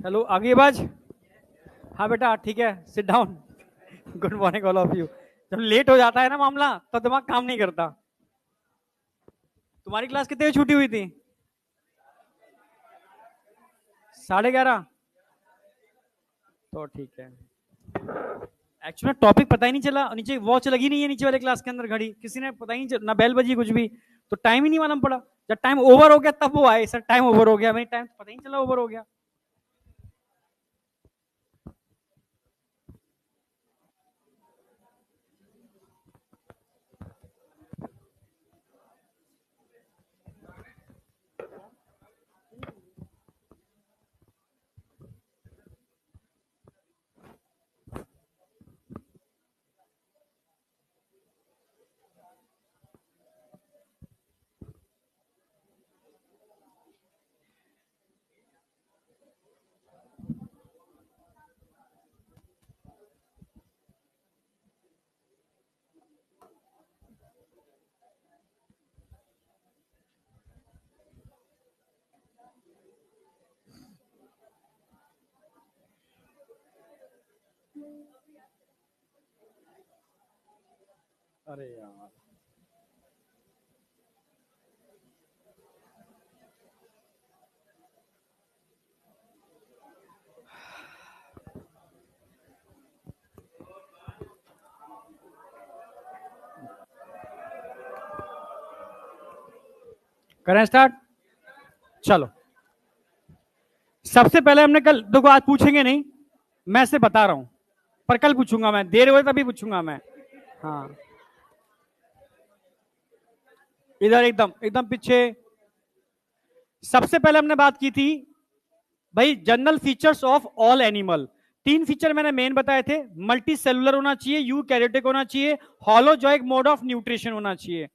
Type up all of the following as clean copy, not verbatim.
Hello, आगे आवाज। हाँ बेटा, ठीक है, sit down. Good morning all of you. जब लेट हो जाता है ना मामला तो दिमाग काम नहीं करता। तुम्हारी क्लास कितने बजे छुट्टी हुई थी? 11:30। तो ठीक है। एक्चुअली टॉपिक पता ही नहीं चला, नीचे वॉच लगी नहीं है, नीचे वाले क्लास के अंदर घड़ी किसी ने पता ही नहीं चला, ना बेल बजी कुछ भी। तो टाइम ही नहीं मालूम पड़ा। जब टाइम ओवर हो गया तब वो आए, सर टाइम ओवर हो गया। मेरी टाइम पता ही नहीं चला ओवर हो गया। अरे यार, करें स्टार्ट। चलो, सबसे पहले हमने कल, देखो आज पूछेंगे नहीं, मैं से बता रहा हूं, पर कल पूछूंगा मैं, देर हुए तभी पूछूंगा मैं। हाँ, इधर एकदम एकदम पीछे। सबसे पहले हमने बात की थी भाई general features of all animal. तीन फीचर मैंने मेन बताए थे। मल्टी सेलुलर होना चाहिए, यूकैरियोटिक होना चाहिए, हॉलोजॉइक मोड ऑफ न्यूट्रिशन होना चाहिए।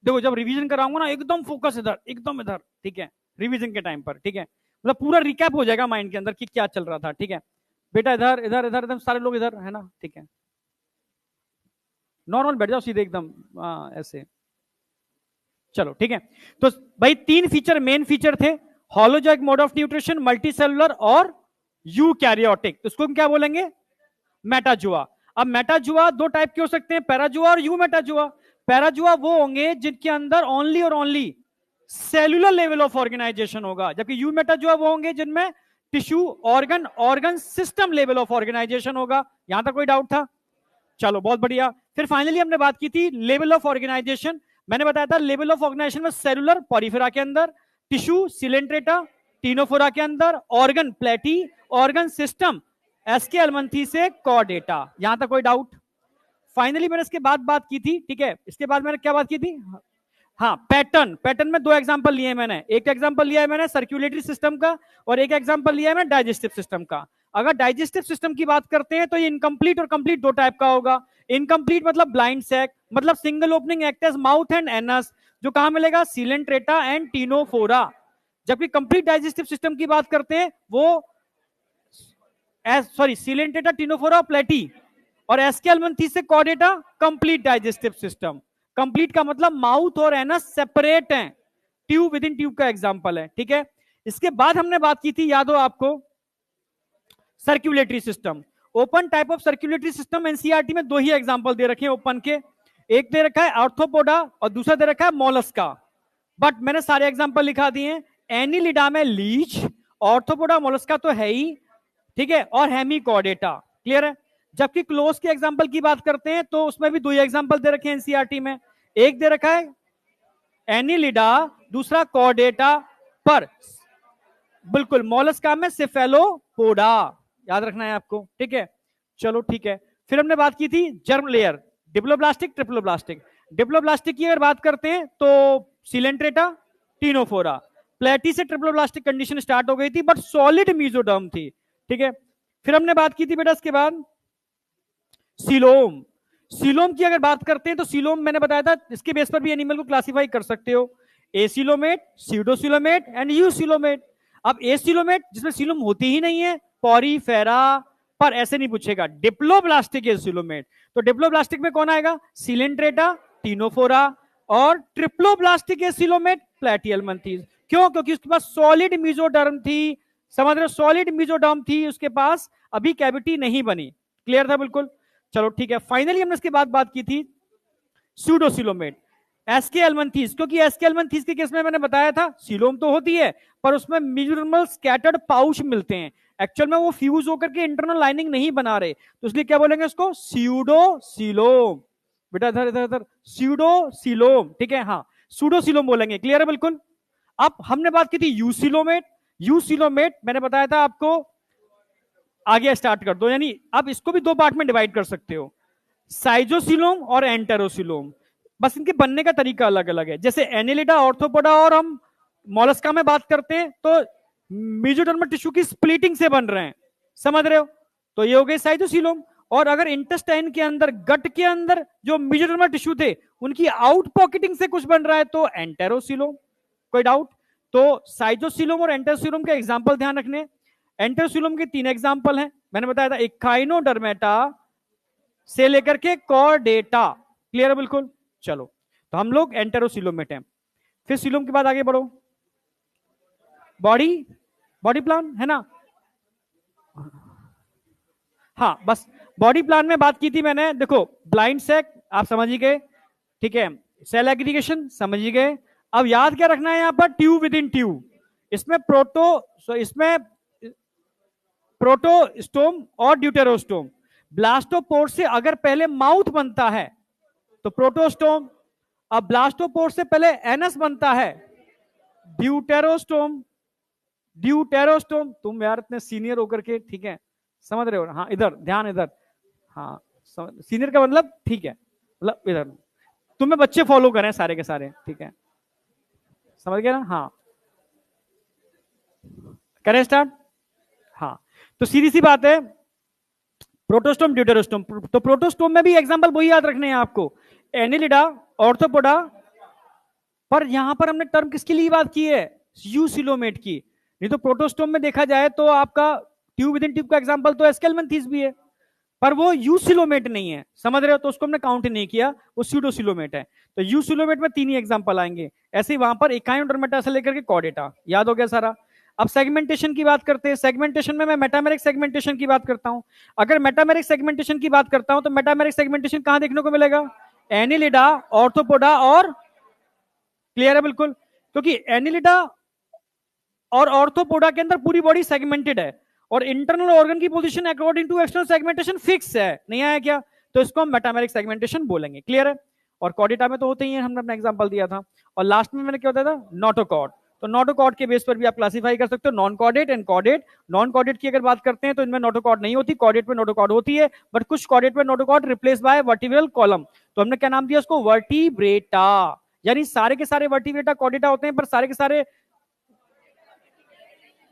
देखो जब रिवीजन कराऊंगा ना, एकदम फोकस इधर, एकदम इधर, ठीक है, रिवीजन के टाइम पर, ठीक है, मतलब पूरा रिकैप हो जाएगा माइंड के अंदर कि क्या चल रहा था। ठीक है बेटा, इधर इधर इधर एकदम सारे लोग इधर है ना, ठीक है, नॉर्मल बैठ जाओ सीधे एकदम, ऐसे। चलो ठीक है। तो भाई तीन फीचर मेन फीचर थे, हॉलोजॉइक मोड ऑफ न्यूट्रिशन, मल्टीसेलुलर और यूकैरियोटिक। इसको हम क्या बोलेंगे? मेटाजुआ। अब मेटाजुआ दो टाइप के हो सकते हैं, पैराजुआ और यू मेटाजुआ। पैराजुआ वो होंगे जिनके अंदर ओनली और only cellular level of organisation होगा, जबकि यू मेटाजुआ वो होंगे जिनमें tissue, organ, organ system level of organisation होगा। यहां तक कोई डाउट था? चलो बहुत बढ़िया। फिर फाइनली हमने बात की थी लेवल ऑफ ऑर्गेनाइजेशन। मैंने बताया था लेवल ऑफ ऑर्गेनाइजेशन में सेलुलर पॉरीफेरा के अंदर, टिश्यू सिलेंट्रेटा टीनोफोरा के अंदर, ऑर्गन प्लेटी, ऑर्गन सिस्टम एसके अल्मंथी से कॉर्डेटा। यहां तक कोई डाउट? फाइनली मैंने इसके बाद बात की थी, ठीक है, इसके बाद मैंने क्या बात की थी? हाँ, पैटर्न। पैटर्न में दो एग्जांपल लिए मैंने, एक एग्जांपल लिया है मैंने सर्कुलेटरी सिस्टम का, और एक एग्जांपल लिया है मैंने डाइजेस्टिव सिस्टम का। अगर डाइजेस्टिव सिस्टम की बात करते हैं तो ये इनकम्प्लीट और कंप्लीट दो टाइप का होगा। इनकम्प्लीट मतलब ब्लाइंड सैक, मतलब single opening act as mouth and anus, जो कहां मिलेगा? Coelenterata and ctenophora. जबकि कंप्लीट डाइजेस्टिव सिस्टम की बात करते हैं वो सीलेंट्रेटा, टीनोफोरा, प्लेटी और एस्केलमंथीस से Chordata, complete digestive system. Complete का मतलब माउथ और एनस सेपरेट हैं, ट्यूब विद इन ट्यूब का एग्जांपल है। ठीक है, इसके बाद हमने बात की थी, याद हो आपको, circulatory system. Open type of circulatory system NCERT में दो ही एग्जांपल दे रखे हैं ओपन के, एक दे रखा है आर्थ्रोपोडा और दूसरा दे रखा है मोलस्का। बट मैंने सारे एग्जांपल लिखा दिए हैं। एनिलिडा में लीच, ऑर्थ्रोपोडा, मोलस्का तो है ही, ठीक है, और हेमिकॉर्डेटा। क्लियर है? जबकि क्लोज के एग्जांपल की बात करते हैं तो उसमें भी दो ही एग्जांपल दे रखे हैं एनसीईआरटी में, एक दे रखा है एनिलिडा, दूसरा कॉर्डेटा, पर बिल्कुल मोलस्का में सिफेलोपोडा, याद रखना है आपको। ठीक है, चलो ठीक है। फिर हमने बात की थी germ layer, diploblastic, triploblastic. Diploblastic की अगर बात करते हैं तो सिलेंट्रेटा, टीनोफोरा। प्लेटी से ट्रिप्लोब्लास्टिक कंडीशन स्टार्ट हो गई थी बट सॉलिड मीजोडर्म थी। ठीक है, फिर हमने बात की थी बेटा इसके बाद सीलोम। सीलोम की अगर बात करते हैं तो सीलोम मैंने बताया था इसके बेस पर भी एनिमल को क्लासिफाई कर सकते हो, एसिलोमेट, सीडोसिलोमेट एंड यूसिलोमेट। अब एसिलोमेट जिसमें सीलोम होती ही नहीं है, पॉरीफेरा, पर ऐसे नहीं पूछेगा डिप्लोब्लास्टिक एसिलोमेट। तो डिप्लोब्लास्टिक में कौन आएगा? सिलेंट्रेटा, टीनोफोरा, और ट्रिप्लोब्लास्टिक एसिलोमेट प्लेटियलमंथीज। क्यों? क्योंकि उसके पास सॉलिड मीजोडर्म थी, समझ रहे हो, सॉलिड मेसोडर्म थी उसके पास, अभी कैविटी नहीं बनी। क्लियर था बिल्कुल। चलो ठीक है, फाइनली हमने इसके बाद बात की थी स्यूडोसिलोमेट, एसके एल्मंथीस, क्योंकि एसके एल्मंथीस के केस में मैंने बताया था सिलोम तो होती है पर उसमें मेसोडर्मल स्कैटर्ड पाउच मिलते हैं, एक्चुअल में वो फ्यूज होकर के इंटरनल लाइनिंग नहीं बना रहे, तो इसलिए क्या बोलेंगे उसको, स्यूडोसिलोम। बेटा इधर इधर इधर, स्यूडोसिलोम, ठीक है, हाँ स्यूडोसिलोम बोलेंगे। क्लियर है बिल्कुल। अब हमने बात की थी यूसिलोमेट, यूसिलोमेट मैंने बताया था आपको, आगे स्टार्ट कर दो, यानी अब इसको भी दो पार्ट में डिवाइड कर सकते हो, साइजोसिलोम और एंटेरोसिलोम, बस इनके बनने का तरीका अलग अलग है। जैसे एनिलिडा, ऑर्थोपोडा और हम मोलस्का में बात करते हैं तो मेसोडर्मल टिश्यू की स्प्लिटिंग से बन रहे हैं, समझ रहे हो, तो ये हो गए साइजोसिलोम। और अगर इंटेस्टाइन के अंदर, गट के अंदर जो मेसोडर्मल टिश्यू थे उनकी आउट पॉकेटिंग से कुछ बन रहा है तो एंटेरोसिलोम। कोई डाउट? तो साइजोसिलोम और एंटेरोसिलोम के एग्जांपल ध्यान रखने। एंटेरोसिलोम के तीन एग्जांपल हैं, मैंने बताया था, इकाइनोडर्मेटा से लेकर के कॉर्डेटा। क्लियर है बिल्कुल। चलो, तो हम लोग एंटेरोसिलोमेट हैं। फिर सिलोम के बाद आगे बढ़ो, बॉडी, बॉडी प्लान है ना, हाँ बस बॉडी प्लान में बात की थी मैंने, देखो ब्लाइंड सेक आप समझ ही गए, ठीक है, सेल एग्रीगेशन समझ ही गए। अब याद क्या रखना है यहां पर, ट्यूब विद इन ट्यूब, इसमें इसमें प्रोटोस्टोम और ड्यूटेरोस्टोम। ब्लास्टोपोर से अगर पहले माउथ बनता है तो प्रोटोस्टोम, अब ब्लास्टोपोर से पहले एनस बनता है ड्यूटेरोस्टोम, ड्यूटेरोस्टोम। तुम यार इतने सीनियर होकर के, ठीक है, समझ रहे हो, हाँ इधर ध्यान, इधर, हाँ सीनियर का मतलब ठीक है, मतलब इधर तुम्हें बच्चे फॉलो करें सारे के सारे, ठीक है, समझ गए ना, हाँ करें स्टार्ट। हाँ, तो सीधी सी बात है, प्रोटोस्टोम ड्यूटेरोस्टोम, तो प्रोटोस्टोम में भी एग्जांपल वही याद रखने हैं आपको, एनिलिडा, ऑर्थोपोडा, पर यहां पर हमने टर्म किसके लिए बात की है, यूसिलोमेट की, नहीं तो प्रोटोस्टोम में देखा जाए तो आपका ट्यूब विद इन ट्यूब का एग्जांपल तो एस्केलमेंथीस भी है, पर वो यूसिलोमेट नहीं है, समझ रहे हो, तो उसको हमने काउंट नहीं किया, वो स्यूडोसिलोमेट है। तो यूसिलोमेट में तीन ही एग्जांपल आएंगे, ऐसे ही वहां पर इकाइनोडर्मेटा से लेकर के कॉर्डेटा, याद हो गया सारा। अब सेगमेंटेशन की बात करते हैं, सेगमेंटेशन में मैं मेटामेरिक सेगमेंटेशन की बात करता हूं। अगर मेटामेरिक सेगमेंटेशन की बात करता हूं तो मेटामेरिक सेगमेंटेशन कहां देखने को मिलेगा, एनिलिडा, ऑर्थोपोडा और, क्लियर है बिल्कुल, क्योंकि एनिलिडा और ऑर्थोपोडा के अंदर पूरी बॉडी सेगमेंटेड है और इंटरनल ऑर्गन की position according to external segmentation fix है, नहीं आया क्या, तो इसको हम मेटामेरिक सेगमेंटेशन बोलेंगे। क्लियर है। और कॉर्डेटा में तो होते ही है, हमने अपना एग्जांपल दिया था। और लास्ट में मैंने क्या बताया था, नोटोकॉर्ड, तो नोटोकॉर्ड के बेस पर भी आप क्लासिफाई कर सकते हो non chordate and chordate. Non chordate की अगर बात करते हैं तो इनमें नोटोकॉर्ड नहीं होती, कॉर्डेट में नोटोकॉर्ड होती है, बट कुछ कॉर्डेट में notochord replace by vertebral column, तो हमने क्या नाम दिया उसको, वर्टिब्रेटा, यानी सारे के सारे वर्टिब्रेटा कॉर्डेटा होते हैं पर सारे के सारे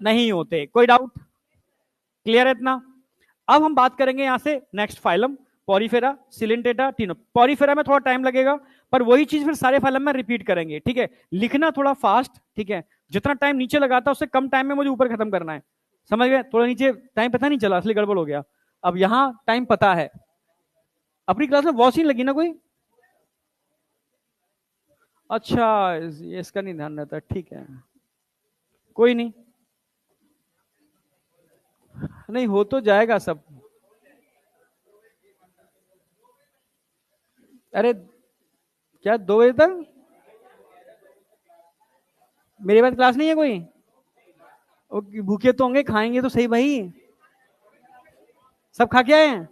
नहीं होते। कोई डाउट? क्लियर है इतना। अब हम बात करेंगे यहां से नेक्स्ट फाइलम, पॉरीफेरा, सिलेंटेटा, टीनो। पॉरीफेरा में थोड़ा टाइम लगेगा पर वही चीज फिर सारे फाइलम में रिपीट करेंगे, ठीक है, लिखना थोड़ा फास्ट, ठीक है, जितना टाइम नीचे लगाता है उससे कम टाइम में मुझे ऊपर खत्म करना है, समझ गए, थोड़ा नीचे टाइम पता नहीं चला असली गड़बड़ हो गया, अब यहां टाइम पता है। अपनी क्लास में वॉशिंग लगी ना कोई, अच्छा इसका नहीं ध्यान रहता, ठीक है, कोई नहीं, नहीं हो तो जाएगा सब। अरे क्या 2 बजे तक मेरे बाद क्लास नहीं है कोई, भूखे तो होंगे, खाएंगे तो सही भाई, सब खा के आए हैं,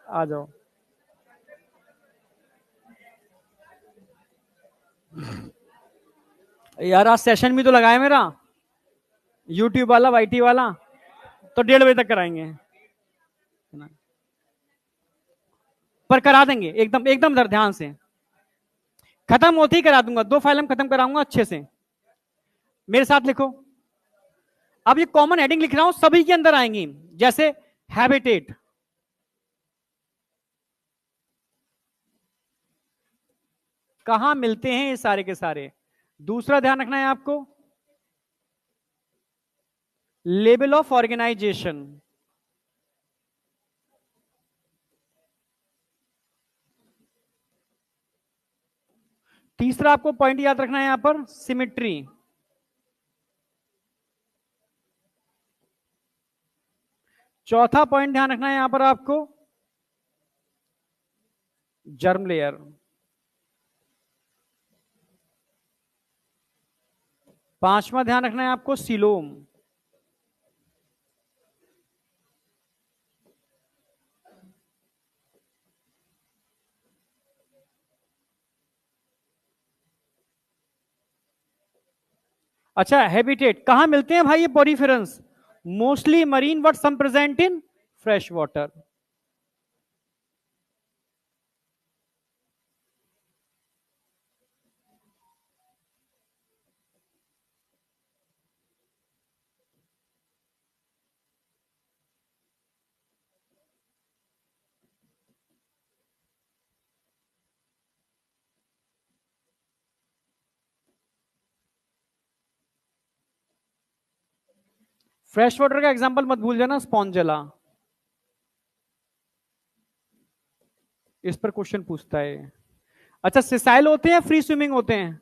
आ जाओ। यार आज सेशन भी तो लगाया मेरा, यूट्यूब वाला, वाईटी वाला, तो 1:30 बजे तक कराएंगे, पर करा देंगे एकदम एकदम ध्यान से, खत्म होते ही करा दूंगा, 2 फाइल खत्म कराऊंगा अच्छे से, मेरे साथ लिखो। अब ये कॉमन हेडिंग लिख रहा हूं, सभी के अंदर आएंगी, जैसे हैबिटेट, कहां मिलते हैं ये सारे के सारे। दूसरा ध्यान रखना है आपको, लेवल ऑफ ऑर्गेनाइजेशन, तीसरा आपको पॉइंट याद रखना है यहां पर, सिमेट्री, चौथा पॉइंट ध्यान रखना है यहां पर आपको, जर्म लेयर। पांचवा ध्यान रखना है आपको, सीलोम। अच्छा, हैबिटेट कहां मिलते हैं भाई ये poriferans? Mostly marine, but some present in fresh water. Fresh water का एग्जांपल मत भूल जाना, स्पॉन्जेला। इस पर क्वेश्चन पूछता है। अच्छा, सिसाइल होते हैं, फ्री स्विमिंग होते हैं?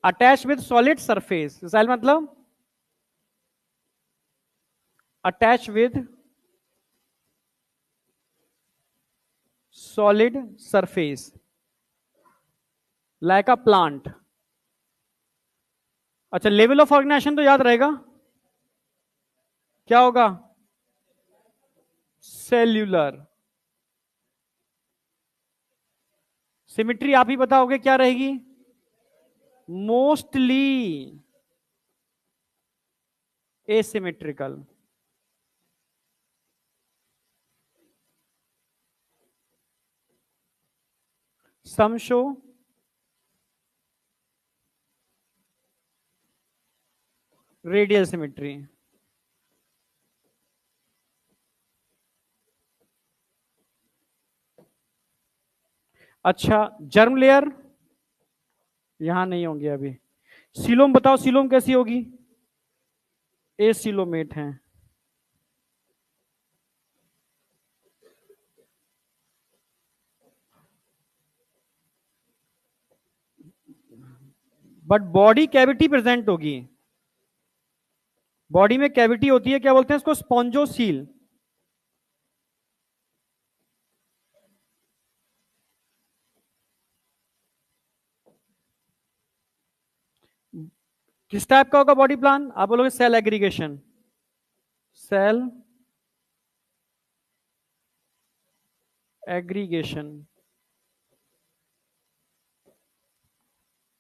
Attach with solid surface. Sessile मतलब attach with solid surface, like a plant. अच्छा, लेवल ऑफ ऑर्गेनाइजेशन तो याद रहेगा, क्या होगा? सेल्यूलर। सिमिट्री आप ही बताओगे क्या रहेगी? Mostly asymmetrical. Some show radial symmetry. अच्छा, जर्म लेयर यहां नहीं होंगे अभी। सीलोम बताओ, सीलोम कैसी होगी? एसिलोमेट है। बट बॉडी कैविटी प्रेजेंट होगी। बॉडी में कैविटी होती है, क्या बोलते हैं इसको? स्पॉन्जोसील। किस टाइप का होगा बॉडी प्लान? आप बोलोगे सेल एग्रीगेशन। Cell aggregation.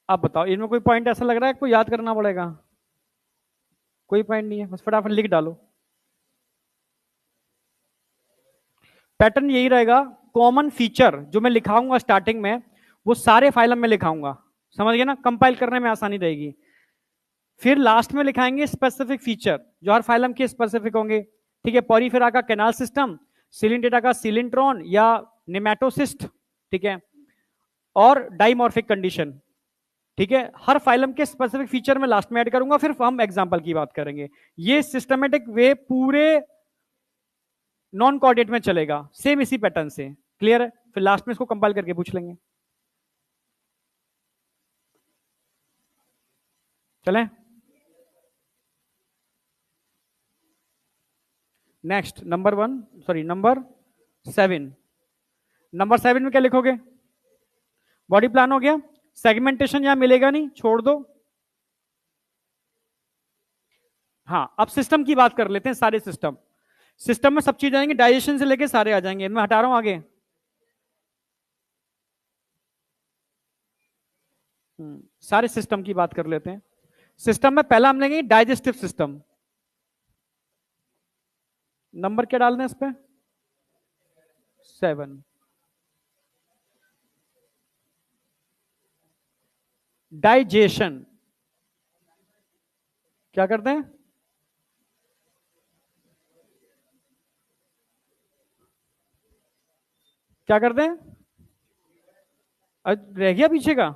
आप बताओ, इनमें कोई पॉइंट ऐसा लग रहा है कोई याद करना पड़ेगा? कोई पॉइंट नहीं है, बस फटाफट लिख डालो। पैटर्न यही रहेगा। कॉमन फीचर जो मैं लिखाऊंगा स्टार्टिंग में, वो सारे फाइलम में लिखाऊंगा। समझ गए ना? कंपाइल करने में आसानी रहेगी। फिर लास्ट में लिखाएंगे स्पेसिफिक फीचर, जो हर फाइलम के स्पेसिफिक होंगे। ठीक है, पॉरीफेरा का कैनाल सिस्टम, सिलिंडेटा का सिलिंट्रॉन या निमेटोसिस्ट। ठीक है, और डाइमॉर्फिक कंडीशन। ठीक है, हर फाइलम के स्पेसिफिक फीचर में लास्ट में ऐड करूंगा, फिर हम एग्जांपल की बात करेंगे। ये सिस्टमेटिक वे पूरे नॉन कोऑर्डिनेट में चलेगा, सेम इसी पैटर्न से। क्लियर है? फिर लास्ट में इसको कंपाइल करके पूछ लेंगे। चलें? Next, number 1, sorry number 7। Number 7 में क्या लिखोगे? बॉडी प्लान हो गया। सेगमेंटेशन यहां मिलेगा नहीं, छोड़ दो। हाँ, अब सिस्टम की बात कर लेते हैं। सारे सिस्टम, सिस्टम में सब चीज आएंगे, डाइजेशन से लेके सारे आ जाएंगे। मैं हटा रहा हूं आगे। सारे सिस्टम की बात कर लेते हैं। सिस्टम में पहला हम लेंगे डाइजेस्टिव सिस्टम। नंबर क्या डालना है इस पे? 7। डाइजेशन क्या करते हैं? क्या करते हैं? रह गया पीछे का?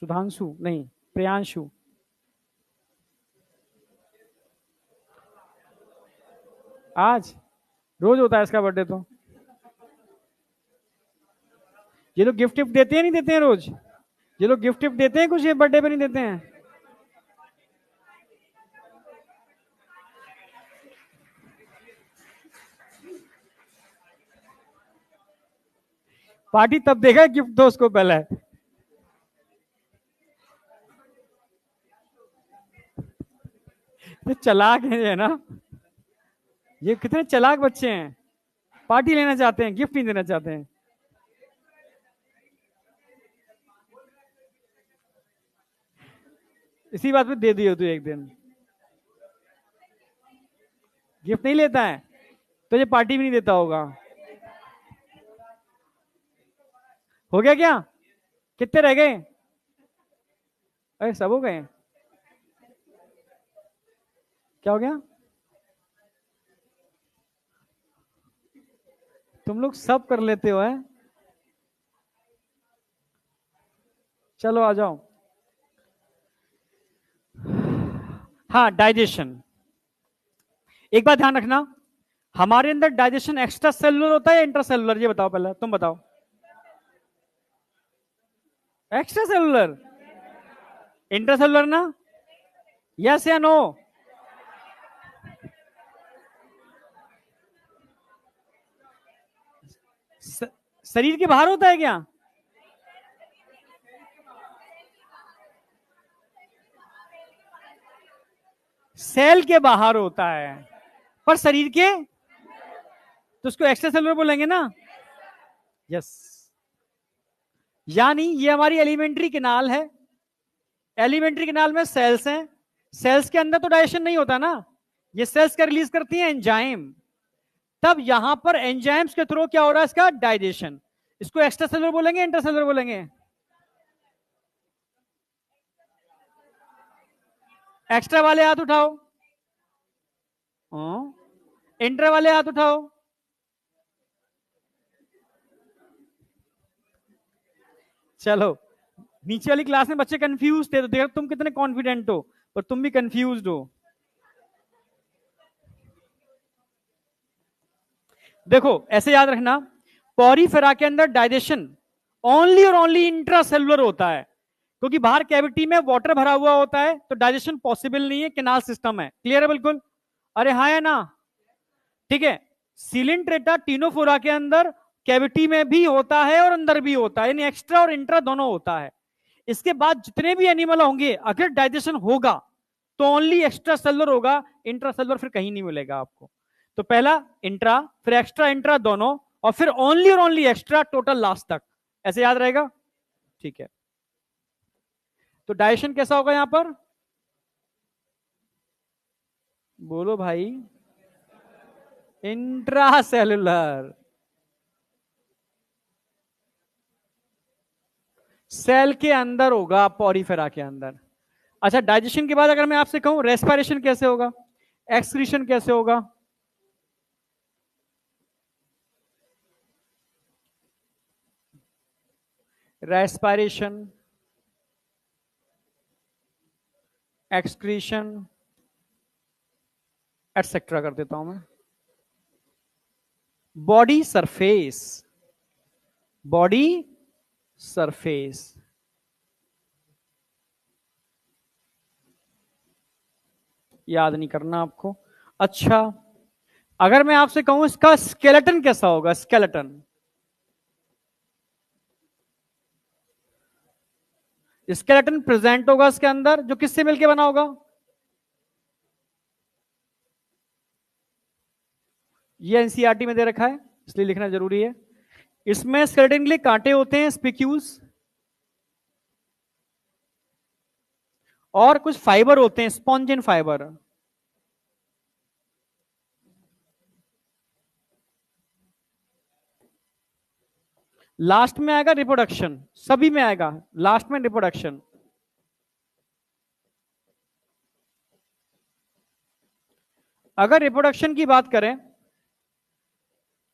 सुधांशु नहीं, प्रियांशु। आज रोज होता है इसका बर्थडे तो। ये लोग गिफ्ट देते हैं नहीं देते हैं रोज? ये लोग गिफ्ट देते हैं कुछ, ये बर्थडे पे नहीं देते हैं? पार्टी तब देगा गिफ्ट दो उसको पहले। ये चालाक है ना, ये कितने चालाक बच्चे हैं, पार्टी लेना चाहते हैं, गिफ्ट नहीं देना चाहते हैं। इसी बात पे दे दियो तू एक दिन, गिफ्ट नहीं लेता है तो ये पार्टी भी नहीं देता होगा। हो गया क्या? कितने रह गए? अरे सब हो गए? क्या हो गया? तुम लोग सब कर लेते हो है? चलो आ जाओ। हाँ, डाइजेशन। एक बात ध्यान रखना, हमारे अंदर डाइजेशन एक्स्ट्रा सेलुलर होता है या इंट्रा सेलुलर? ये बताओ पहले, तुम बताओ। एक्स्ट्रा सेलुलर, इंट्रा सेलुलर ना? यस या नो? शरीर के बाहर होता है क्या? सेल के बाहर होता है, पर शरीर के, तो उसको एक्स्ट्रा सेलुलर बोलेंगे ना? यस। यानी ये हमारी एलिमेंट्री कैनाल है, एलिमेंट्री कैनाल में सेल्स हैं, सेल्स के अंदर तो डाइजेशन नहीं होता ना, ये सेल्स का रिलीज करती है एंजाइम, तब यहां पर एंजाइम्स के थ्रू क्या हो रहा है इसका डाइजेशन। इसको एक्स्ट्रा सेलुलर बोलेंगे इंट्रा सेलुलर बोलेंगे? एक्स्ट्रा वाले हाथ उठाओ, इंट्रा वाले हाथ उठाओ। चलो, नीचे वाली क्लास में बच्चे कंफ्यूज थे, तो देखो तुम कितने कॉन्फिडेंट हो, पर तुम भी कंफ्यूज हो। देखो ऐसे याद रखना, पॉरीफेरा के अंदर डाइजेशन ओनली और ओनली इंट्रा सेलुलर होता है, क्योंकि बाहर कैविटी में वाटर भरा हुआ होता है, तो डाइजेशन पॉसिबल नहीं है, केनाल सिस्टम है। क्लियर है बिल्कुल? अरे हाँ है ना? ठीक है। सिलिंट्रेटा टीनोफोरा के अंदर कैविटी में भी होता है और अंदर भी होता है, यानी एक्स्ट्रा और इंट्रा दोनों होता है। इसके बाद जितने भी एनिमल होंगे, अगर डाइजेशन होगा तो ओनली एक्स्ट्रा सेलुलर होगा, इंट्रा सेलुलर फिर कहीं नहीं मिलेगा आपको। तो पहला इंट्रा, फिर एक्स्ट्रा इंट्रा दोनों, और फिर ओनली और ओनली एक्स्ट्रा, टोटल लास्ट तक। ऐसे याद रहेगा? ठीक है। तो डाइजेशन कैसा होगा यहां पर? बोलो भाई। इंट्रा सेलुलर, सेल के अंदर होगा, पॉरीफेरा के अंदर। अच्छा, डाइजेशन के बाद अगर मैं आपसे कहूं रेस्पिरेशन कैसे होगा, एक्सक्रीशन कैसे होगा? रेस्पिरेशन, एक्सक्रीशन, एटसेट्रा कर देता हूं मैं। बॉडी सरफेस, बॉडी सरफेस, याद नहीं करना आपको। अच्छा, अगर मैं आपसे कहूं इसका स्केलेटन कैसा होगा, स्केलेटन? स्केलेटन प्रेजेंट होगा इसके अंदर, जो किससे मिलकर बना होगा? ये एनसीईआरटी में दे रखा है, इसलिए लिखना जरूरी है। इसमें स्केलेटन के लिए कांटे होते हैं, स्पिक्यूल्स, और कुछ फाइबर होते हैं, स्पॉन्जिन फाइबर। लास्ट में आएगा रिप्रोडक्शन, सभी में आएगा लास्ट में रिप्रोडक्शन। अगर रिप्रोडक्शन की बात करें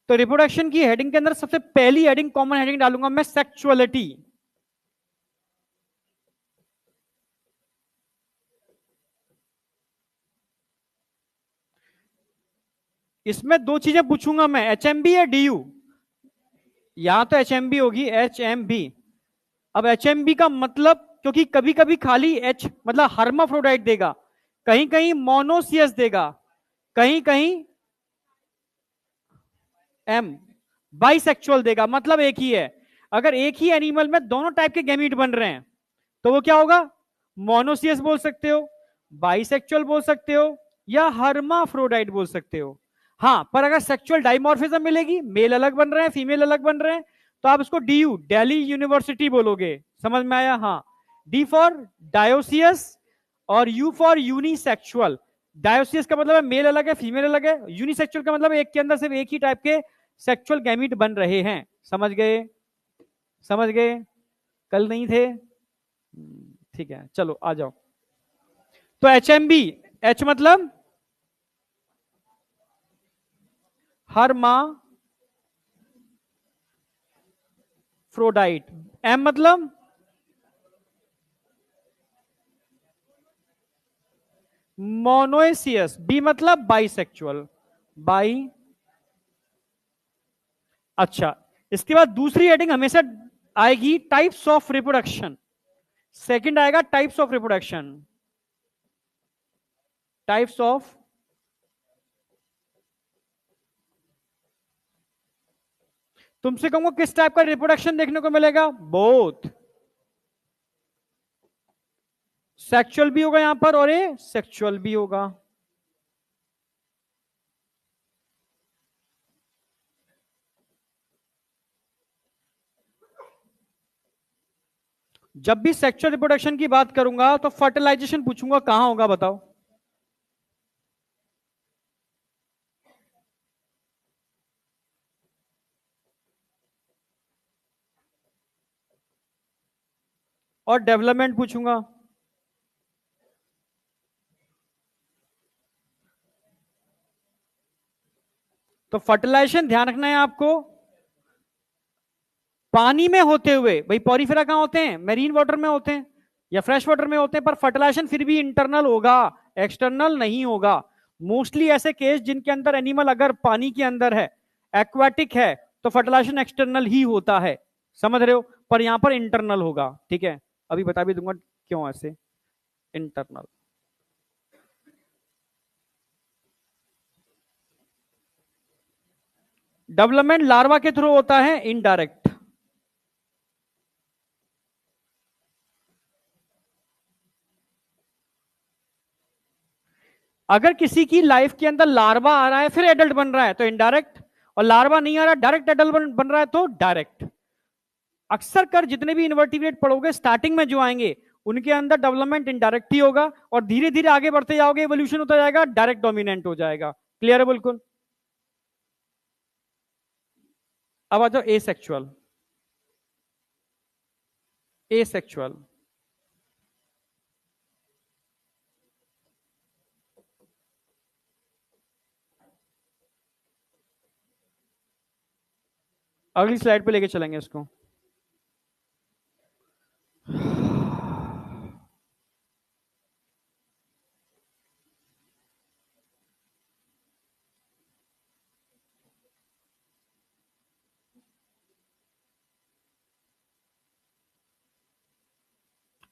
तो रिप्रोडक्शन की हेडिंग के अंदर सबसे पहली हेडिंग, कॉमन हेडिंग डालूंगा मैं, सेक्सुअलिटी। इसमें दो चीजें पूछूंगा मैं, एचएमबी या डीयू? यहां तो एच एम बी होगी, एच एम बी। अब एच एम बी का मतलब, क्योंकि कभी कभी खाली एच मतलब हर्माफ्रोडाइट देगा, कहीं कहीं मोनोसियस देगा, कहीं कहीं एम बाइसेक्सुअल देगा, मतलब एक ही है। अगर एक ही एनिमल में दोनों टाइप के गैमीट बन रहे हैं तो वो क्या होगा? मोनोसियस बोल सकते हो, बाइसेक्सुअल बोल सकते हो, या हर्माफ्रोडाइट बोल सकते हो। हाँ, पर अगर सेक्सुअल डाइमॉर्फिज्म मिलेगी, मेल अलग बन रहे हैं फीमेल अलग बन रहे हैं, तो आप इसको डीयू दिल्ली यूनिवर्सिटी बोलोगे। समझ में आया? हाँ, डी फॉर डायोसियस और यू फॉर यूनिसेक्सुअल। डायोसियस का मतलब है मेल अलग है फीमेल अलग है, यूनिसेक्सुअल का मतलब एक के अंदर सिर्फ एक ही टाइप के सेक्सुअल गैमीट बन रहे हैं। समझ गए? समझ गए? कल नहीं थे? ठीक है, चलो आ जाओ। तो एच एम बी, एच मतलब हर्मा फ्रोडाइट, एम मतलब मोनोएसियस, बी मतलब बाइसेक्सुअल, बाई। अच्छा, इसके बाद दूसरी हेडिंग हमेशा आएगी टाइप्स ऑफ रिप्रोडक्शन। सेकंड आएगा types of reproduction, types of. तुमसे कहूंगा किस टाइप का रिप्रोडक्शन देखने को मिलेगा? बोथ, सेक्सुअल भी होगा यहां पर और ये सेक्सुअल भी होगा। जब भी सेक्सुअल रिप्रोडक्शन की बात करूंगा तो फर्टिलाइजेशन पूछूंगा, कहां होगा बताओ? और डेवलपमेंट पूछूंगा। तो फर्टिलाइजेशन ध्यान रखना है आपको, पानी में होते हुए। भाई पॉरीफेरा कहां होते हैं? मेरीन वाटर में होते हैं या फ्रेश वाटर में होते हैं, पर फर्टिलाइजेशन फिर भी इंटरनल होगा, एक्सटर्नल नहीं होगा। मोस्टली ऐसे केस जिनके अंदर एनिमल अगर पानी के अंदर है, एक्वाटिक है, तो फर्टिलाइजेशन एक्सटर्नल ही होता है। समझ रहे हो? पर यहां पर इंटरनल होगा। ठीक है, अभी बता भी दूंगा क्यों ऐसे इंटरनल। डेवलपमेंट लार्वा के थ्रू होता है, इनडायरेक्ट। अगर किसी की लाइफ के अंदर लार्वा आ रहा है फिर एडल्ट बन रहा है तो इनडायरेक्ट, और लार्वा नहीं आ रहा डायरेक्ट एडल्ट बन रहा है तो डायरेक्ट। अक्सर कर जितने भी इन्वर्टिब्रेट पढ़ोगे स्टार्टिंग में जो आएंगे उनके अंदर डेवलपमेंट इनडायरेक्ट ही होगा, और धीरे धीरे आगे बढ़ते जाओगे एवोल्यूशन होता जाएगा, डायरेक्ट डोमिनेंट हो जाएगा। क्लियर है बिल्कुल? अब आ जाओ ए सेक्चुअल। ए सेक्चुअल अगली स्लाइड पे लेके चलेंगे इसको।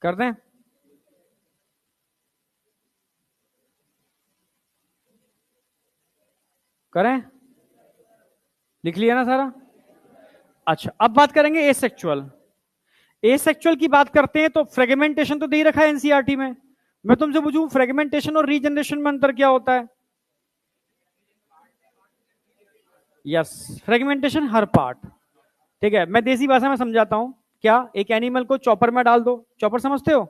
कर दें? करें? लिख लिया ना सारा? अच्छा, अब बात करेंगे एसेक्सुअल। एसेक्सुअल की बात करते हैं तो फ्रेगमेंटेशन तो दे ही रखा है एनसीईआरटी में। मैं तुमसे पूछूं फ्रेगमेंटेशन और रीजनरेशन में अंतर क्या होता है? यस, फ्रेगमेंटेशन हर पार्ट। ठीक है, मैं देसी भाषा में समझाता हूं। क्या, एक एनिमल को चॉपर में डाल दो, चॉपर समझते हो?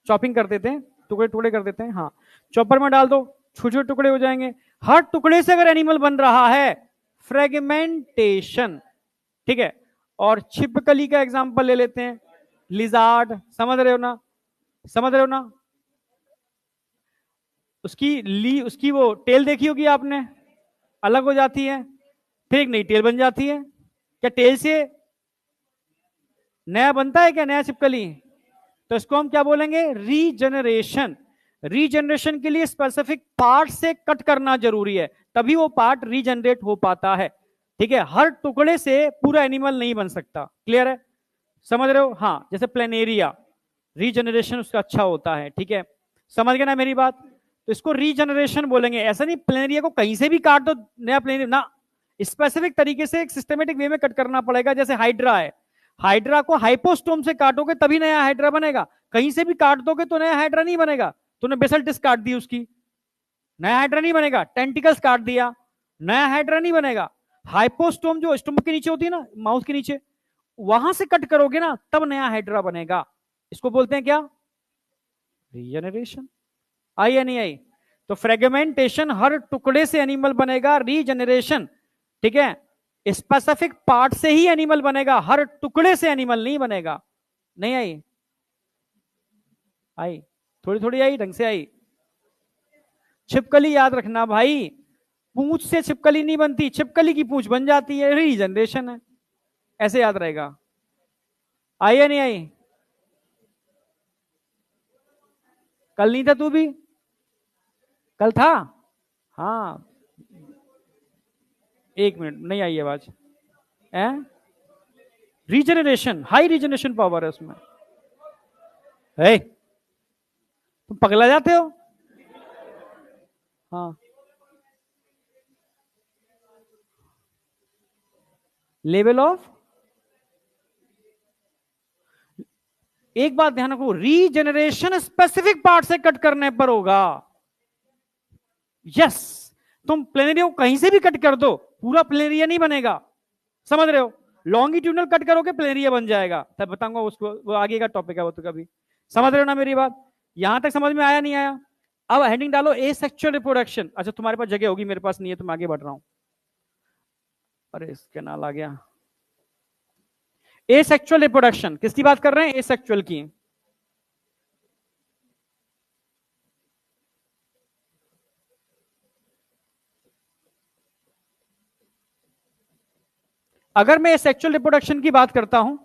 चॉपिंग कर देते हैं, टुकड़े टुकड़े कर देते हैं। हाँ, चॉपर में डाल दो, छोटे छोटे टुकड़े हो जाएंगे। हर टुकड़े से अगर एनिमल बन रहा है, फ्रेगमेंटेशन। ठीक है, और छिपकली का एग्जांपल ले लेते हैं, लिजार्ड। समझ रहे हो ना? समझ रहे हो ना? उसकी वो टेल देखी होगी आपने, अलग हो जाती है, फिर एक नई टेल बन जाती है। क्या टेल से नया बनता है? क्या नया छिपकली? तो इसको हम क्या बोलेंगे? रीजनरेशन। रीजनरेशन के लिए स्पेसिफिक पार्ट से कट करना जरूरी है, तभी वो पार्ट रीजनरेट हो पाता है। ठीक है, हर टुकड़े से पूरा एनिमल नहीं बन सकता। क्लियर है, समझ रहे हो? हाँ, जैसे प्लेनेरिया, रीजनरेशन उसका अच्छा होता है। ठीक है, समझ गए ना मेरी बात? तो इसको रीजनरेशन बोलेंगे। ऐसा नहीं प्लेनेरिया को कहीं से भी काट दो, नया प्लेनेरिया ना, स्पेसिफिक तरीके से एक सिस्टमेटिक वे में कट करना पड़ेगा। जैसे हाइड्रा है, हाइड्रा को हाइपोस्टोम से काटोगे तभी नया हाइड्रा बनेगा, कहीं से भी काट दोगे तो नया हाइड्रा नहीं बनेगा। तूने बेसल डिस्क काट दी उसकी, नया हाइड्रा नहीं बनेगा। टेंटिकल्स काट दिया, नया हाइड्रा नहीं बनेगा। हाइपोस्टोम जो स्टमक के नीचे होती है ना, माउथ के नीचे, वहां से कट करोगे ना तब नया हाइड्रा बनेगा। इसको बोलते हैं क्या? रीजनरेशन। आई या नहीं आई? तो फ्रेगमेंटेशन, हर टुकड़े से एनिमल बनेगा। रीजनरेशन, ठीक है, स्पेसिफिक पार्ट से ही एनिमल बनेगा, हर टुकड़े से एनिमल नहीं बनेगा। नहीं आई? आई, थोड़ी थोड़ी आई, ढंग से आई। छिपकली याद रखना भाई, पूंछ से छिपकली नहीं बनती, छिपकली की पूंछ बन जाती है, रीजनरेशन है। ऐसे याद रहेगा। आई या नहीं आई? कल नहीं था तू भी? कल था? हाँ, एक मिनट, नहीं आई आवाज। रीजनरेशन, हाई रीजनरेशन पावर है उसमें। है, तुम पगला जाते हो। हाँ, लेवल ऑफ, एक बात ध्यान रखो, रीजनरेशन स्पेसिफिक पार्ट से कट करने पर होगा। यस, तुम प्लेनेरिया को कहीं से भी कट कर दो, पूरा प्लेनेरिया नहीं बनेगा। समझ रहे हो? लॉन्गिट्यूडनल कट करोगे प्लेनेरिया बन जाएगा, तब बताऊंगा उसको, वो आगे का टॉपिक है वो तो। कभी समझ रहे हो ना मेरी बात? यहां तक समझ में आया नहीं आया? अब हेडिंग डालो एसेक्सुअल रिप्रोडक्शन। अच्छा, तुम्हारे पास जगह होगी, मेरे पास नहीं है, तो मैं आगे बढ़ रहा हूं। अरे इसके नाल आ गया। एसेक्सुअल रिप्रोडक्शन किसकी बात कर रहे हैं? एसेक्सुअल की। अगर मैं सेक्सुअल रिप्रोडक्शन की बात करता हूं,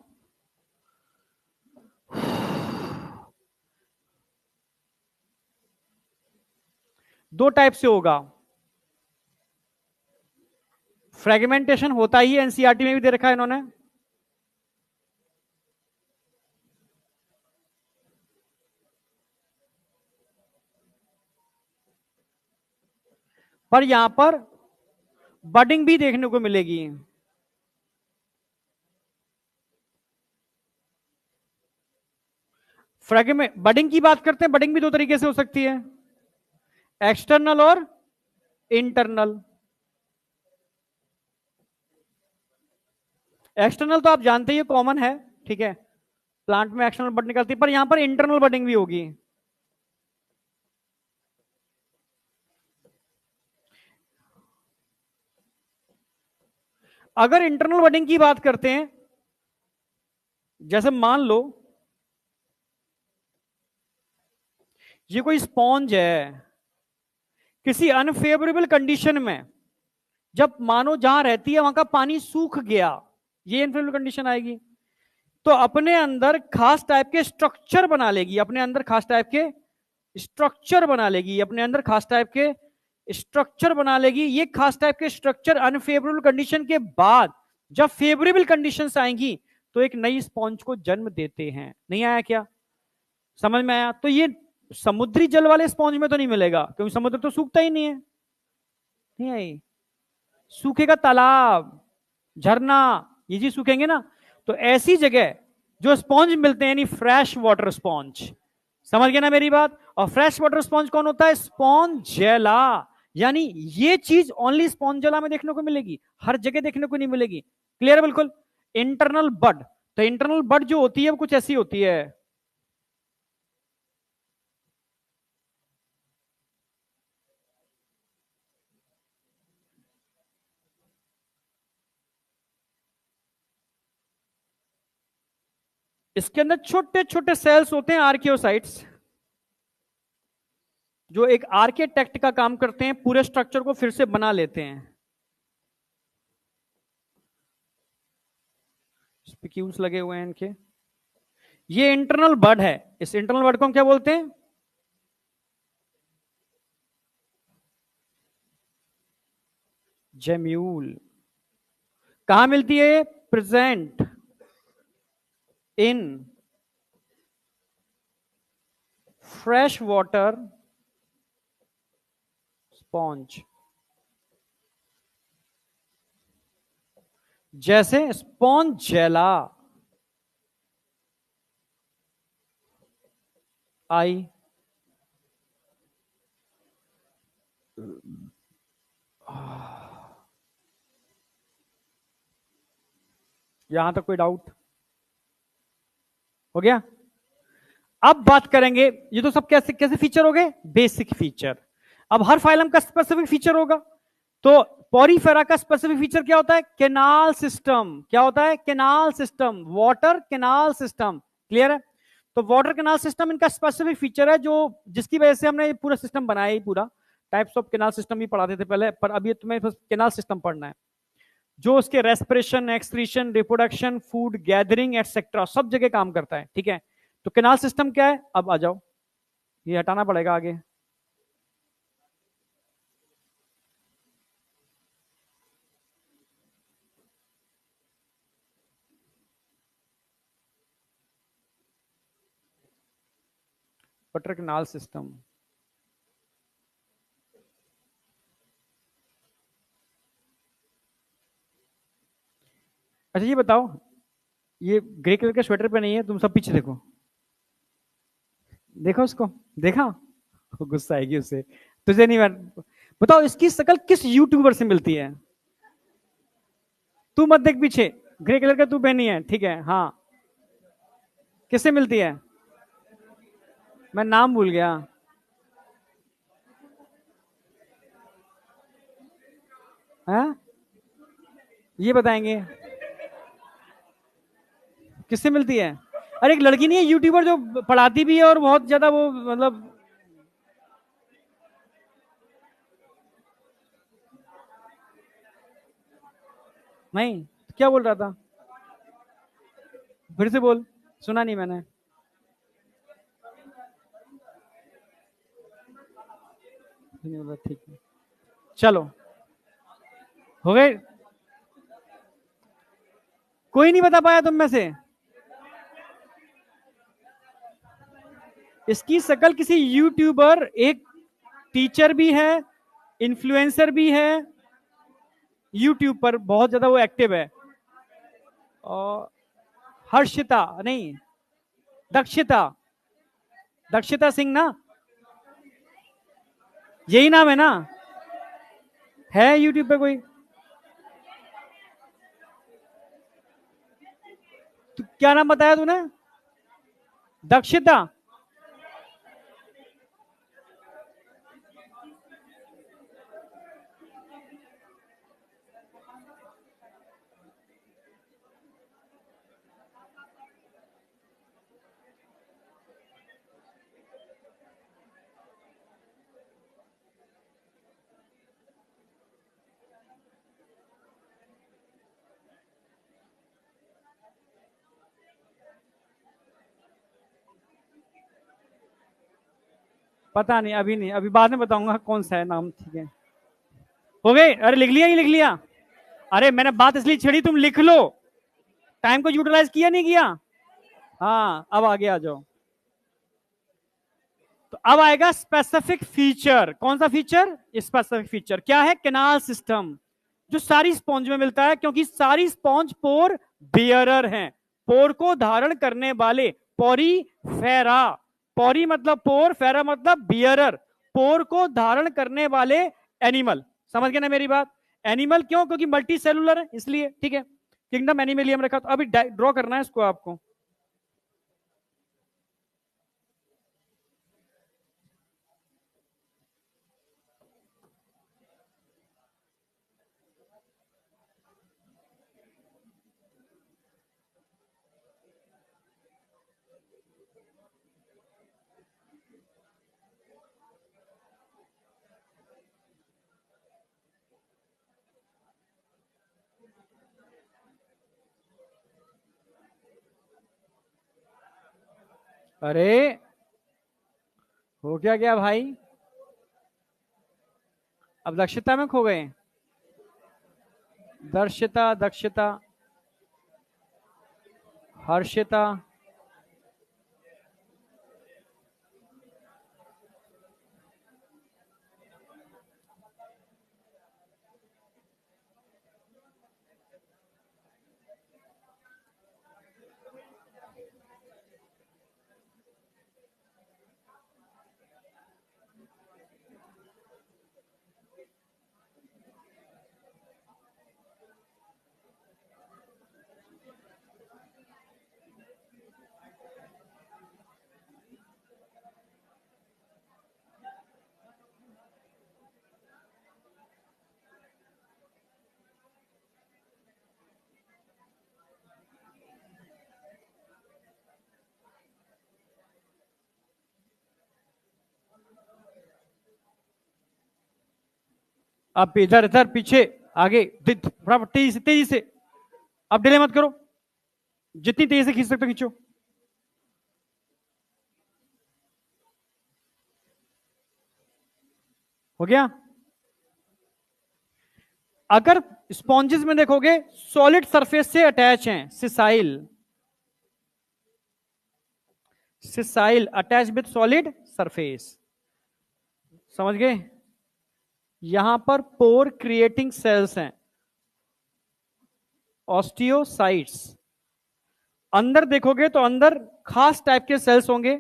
दो टाइप से होगा। फ्रेगमेंटेशन होता ही एनसीईआरटी में भी दे रखा है इन्होंने। पर यहां पर बडिंग भी देखने को मिलेगी। फ्रेगमेंट, बडिंग की बात करते हैं, बडिंग भी दो तरीके से हो सकती है, एक्सटर्नल और इंटरनल। एक्सटर्नल तो आप जानते ही कॉमन है, ठीक है, प्लांट में एक्सटर्नल बड निकलती है, पर यहां पर इंटरनल बडिंग भी होगी। अगर इंटरनल बडिंग की बात करते हैं, जैसे मान लो ये कोई स्पॉन्ज है, किसी अनफेवरेबल कंडीशन में, जब मानो जहां रहती है वहां का पानी सूख गया, ये अनफेवरेबल कंडीशन आएगी, तो अपने अंदर खास टाइप के स्ट्रक्चर बना लेगी, अपने अंदर खास टाइप के स्ट्रक्चर बना लेगी, अपने अंदर खास टाइप के स्ट्रक्चर बना लेगी। ये खास टाइप के स्ट्रक्चर अनफेवरेबल कंडीशन के बाद जब फेवरेबल कंडीशंस आएंगी तो एक नई स्पॉन्ज को जन्म देते हैं। नहीं आया क्या? समझ में आया? तो ये समुद्री जल वाले स्पॉन्ज में तो नहीं मिलेगा, क्योंकि समुद्र तो सूखता ही नहीं है। नहीं आई? सूखेगा तालाब, झरना, ये जी सूखेंगे ना। तो ऐसी जगह जो स्पॉन्ज मिलते हैं, यानी फ्रेश वाटर स्पॉन्ज। समझ गए ना मेरी बात? और फ्रेश वाटर स्पॉन्ज कौन होता है? स्पॉन्जेला। यानी ये चीज ओनली स्पॉन्जेला में देखने को मिलेगी, हर जगह देखने को नहीं मिलेगी। क्लियर है बिल्कुल? इंटरनल बड, तो इंटरनल बड जो होती है वो कुछ ऐसी होती है। इसके अंदर छोटे छोटे सेल्स होते हैं, आर्कियोसाइट्स, जो एक आर्किटेक्ट का काम करते हैं, पूरे स्ट्रक्चर को फिर से बना लेते हैं। स्पिक्यूल्स लगे हुए हैं इनके। ये इंटरनल बड है। इस इंटरनल बड को हम क्या बोलते हैं? जेम्यूल। कहां मिलती है? Present in fresh water sponge. जैसे स्पॉन्ज जेला आई। यहां तक कोई डाउट हो गया? अब बात करेंगे, ये तो सब कैसे कैसे फीचर हो गए? Basic feature. अब हर फाइलम का स्पेसिफिक फीचर होगा। तो पॉरीफेरा का स्पेसिफिक फीचर क्या होता है? Canal system. क्या होता है? Canal system, water canal system. Clear है? तो वाटर कैनाल सिस्टम इनका स्पेसिफिक फीचर है, जो जिसकी वजह से हमने पूरा सिस्टम बनाया ही पूरा। टाइप्स ऑफ कैनाल सिस्टम भी पढ़ाते थे पहले, पर अभी तुम्हें बस कैनाल सिस्टम पढ़ना है, जो उसके respiration, excretion, reproduction, food gathering etcetera सब जगह काम करता है। ठीक है? तो कैनाल सिस्टम क्या है? अब आ जाओ, ये हटाना पड़ेगा आगे। Water canal system. अच्छा ये बताओ, ये ग्रे कलर के स्वेटर पे नहीं है, तुम सब पीछे देखो, देखो उसको, देखा? वो गुस्सा आएगी उससे। तुझे नहीं बताओ इसकी शकल किस यूट्यूबर से मिलती है? तू मत देख पीछे, ग्रे कलर का तू पहनी है, ठीक है? हाँ, किससे मिलती है? मैं नाम भूल गया। हाँ, ये बताएंगे किससे मिलती है? अरे एक लड़की नहीं है यूट्यूबर जो पढ़ाती भी है और बहुत ज्यादा वो मतलब। नहीं, क्या बोल रहा था? फिर से बोल, सुना नहीं मैंने। ठीक है, चलो, हो गए। कोई नहीं बता पाया तुम में से? इसकी शकल किसी यूट्यूबर, एक टीचर भी है, इन्फ्लुएंसर भी है, यूट्यूब पर बहुत ज्यादा वो एक्टिव है। और हर्षिता नहीं, दक्षिता, दक्षिता सिंह ना, यही नाम है ना? है यूट्यूब पे कोई? तो क्या नाम बताया तूने? दक्षिता? पता नहीं, अभी नहीं, अभी बाद में बताऊंगा कौन सा है नाम। ठीक है, हो गए? अरे लिख लिया, ही लिख लिया। अरे मैंने बात इसलिए छेड़ी, तुम लिख लो। टाइम को यूटिलाइज किया नहीं किया? हाँ, अब आगे आ जाओ। तो अब आएगा स्पेसिफिक फीचर। कौन सा फीचर? स्पेसिफिक फीचर क्या है? कैनाल सिस्टम, जो सारी स्पॉन्ज में मिलता है, क्योंकि सारी स्पॉन्ज पोर बियरर हैं, पोर को धारण करने वाले। पोरी फेरा, पोरी मतलब पोर, फेरा मतलब बियरर, पोर को धारण करने वाले एनिमल। समझ गए ना मेरी बात? एनिमल क्यों? क्योंकि मल्टी सेलुलर है इसलिए। ठीक है, किंगडम एनिमलियम रखा। तो अभी ड्रॉ करना है इसको आपको। अरे हो क्या गया भाई? अब दक्षता में खो गए? दर्शिता, दक्षता, हर्षिता, अब इधर इधर पीछे आगे, फटाफट तेजी से तेजी से। अब डिले मत करो, जितनी तेजी से खींच सकते हो खींचो। हो गया। अगर स्पॉन्जेस में देखोगे सॉलिड सरफेस से अटैच हैं, sessile, sessile attach with solid surface, समझ गए। यहां पर पोर क्रिएटिंग सेल्स हैं, ऑस्टियोसाइट्स। अंदर देखोगे तो अंदर खास टाइप के सेल्स होंगे,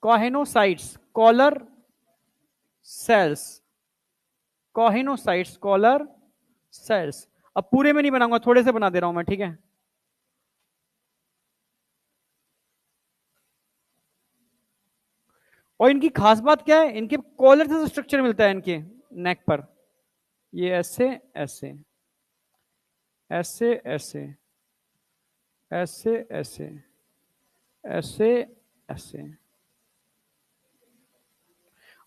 कॉहेनोसाइट्स, कॉलर सेल्स, कॉहेनोसाइट्स, कॉलर सेल्स। अब पूरे में नहीं बनाऊंगा, थोड़े से बना दे रहा हूं मैं, ठीक है। और इनकी खास बात क्या है, इनके कॉलर से स्ट्रक्चर मिलता है इनके नेक पर। ये ऐसे ऐसे ऐसे ऐसे ऐसे ऐसे ऐसे ऐसे,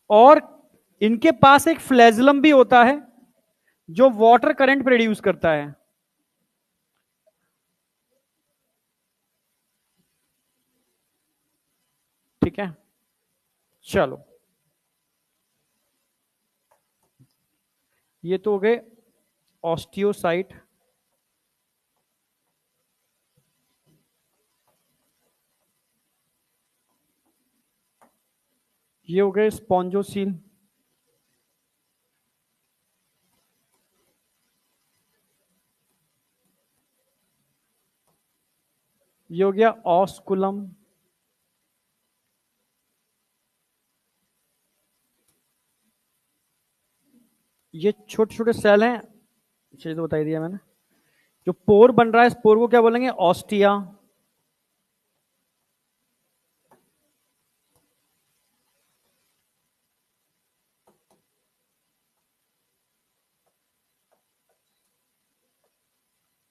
और इनके पास एक फ्लैजलम भी होता है जो वाटर करंट प्रोड्यूस करता है। ठीक है, चलो ये तो हो गए ऑस्टियोसाइट। ये हो गए स्पॉन्जोसील। ये हो गया ऑस्कुलम। ये छोटे छोटे सेल हैं, चलिए तो बता ही दिया मैंने। जो पोर बन रहा है, इस पोर को क्या बोलेंगे, ऑस्टिया।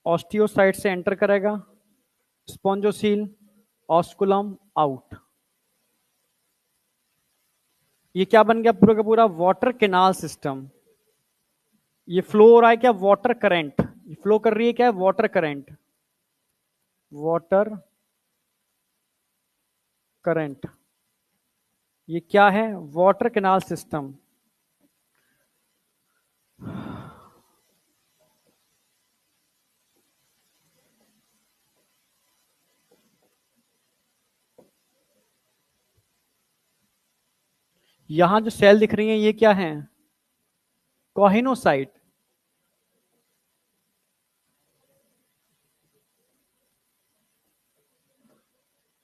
ऑस्टियोसाइट से एंटर करेगा, स्पॉन्जोसील, ऑस्कुलम, आउट। ये क्या बन गया, पूरा का पूरा वाटर केनाल सिस्टम। ये फ्लो हो रहा है क्या, वाटर करंट, ये फ्लो कर रही है क्या, वाटर करंट, वाटर करंट। ये क्या है, वाटर केनाल सिस्टम। यहां जो सेल दिख रही हैं ये क्या है, कॉहिनोसाइट।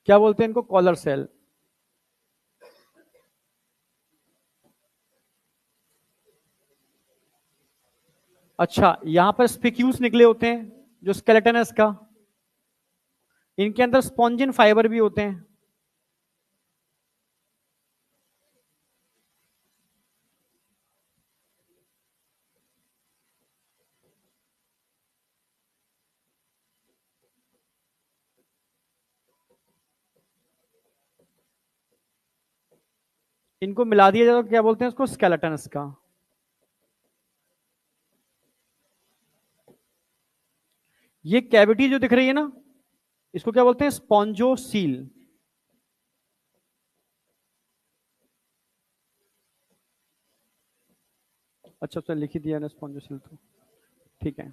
क्या बोलते हैं इनको, कॉलर सेल। अच्छा, यहां पर स्पिक्यूल्स निकले होते हैं जो स्केलेटन है इसका। इनके अंदर स्पॉन्जिन फाइबर भी होते हैं। इनको मिला दिया जाए तो क्या बोलते हैं इसको, स्केलेटन इसका। ये कैविटी जो दिख रही है ना, इसको क्या बोलते हैं, स्पॉन्जोसील। अच्छा उसने लिख ही दिया ना स्पॉन्जोसिल तो, ठीक है।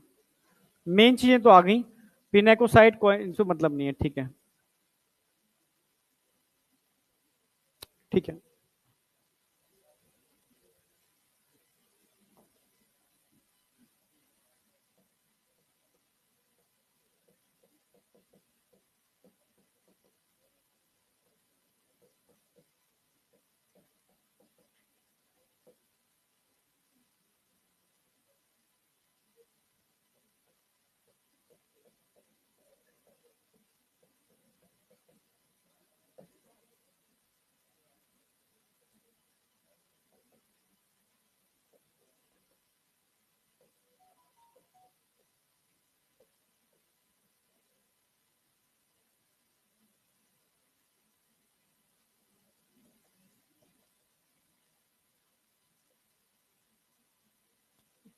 मेन चीजें तो आ गई, पिनेकोसाइट कोई तो मतलब नहीं है, ठीक है ठीक है।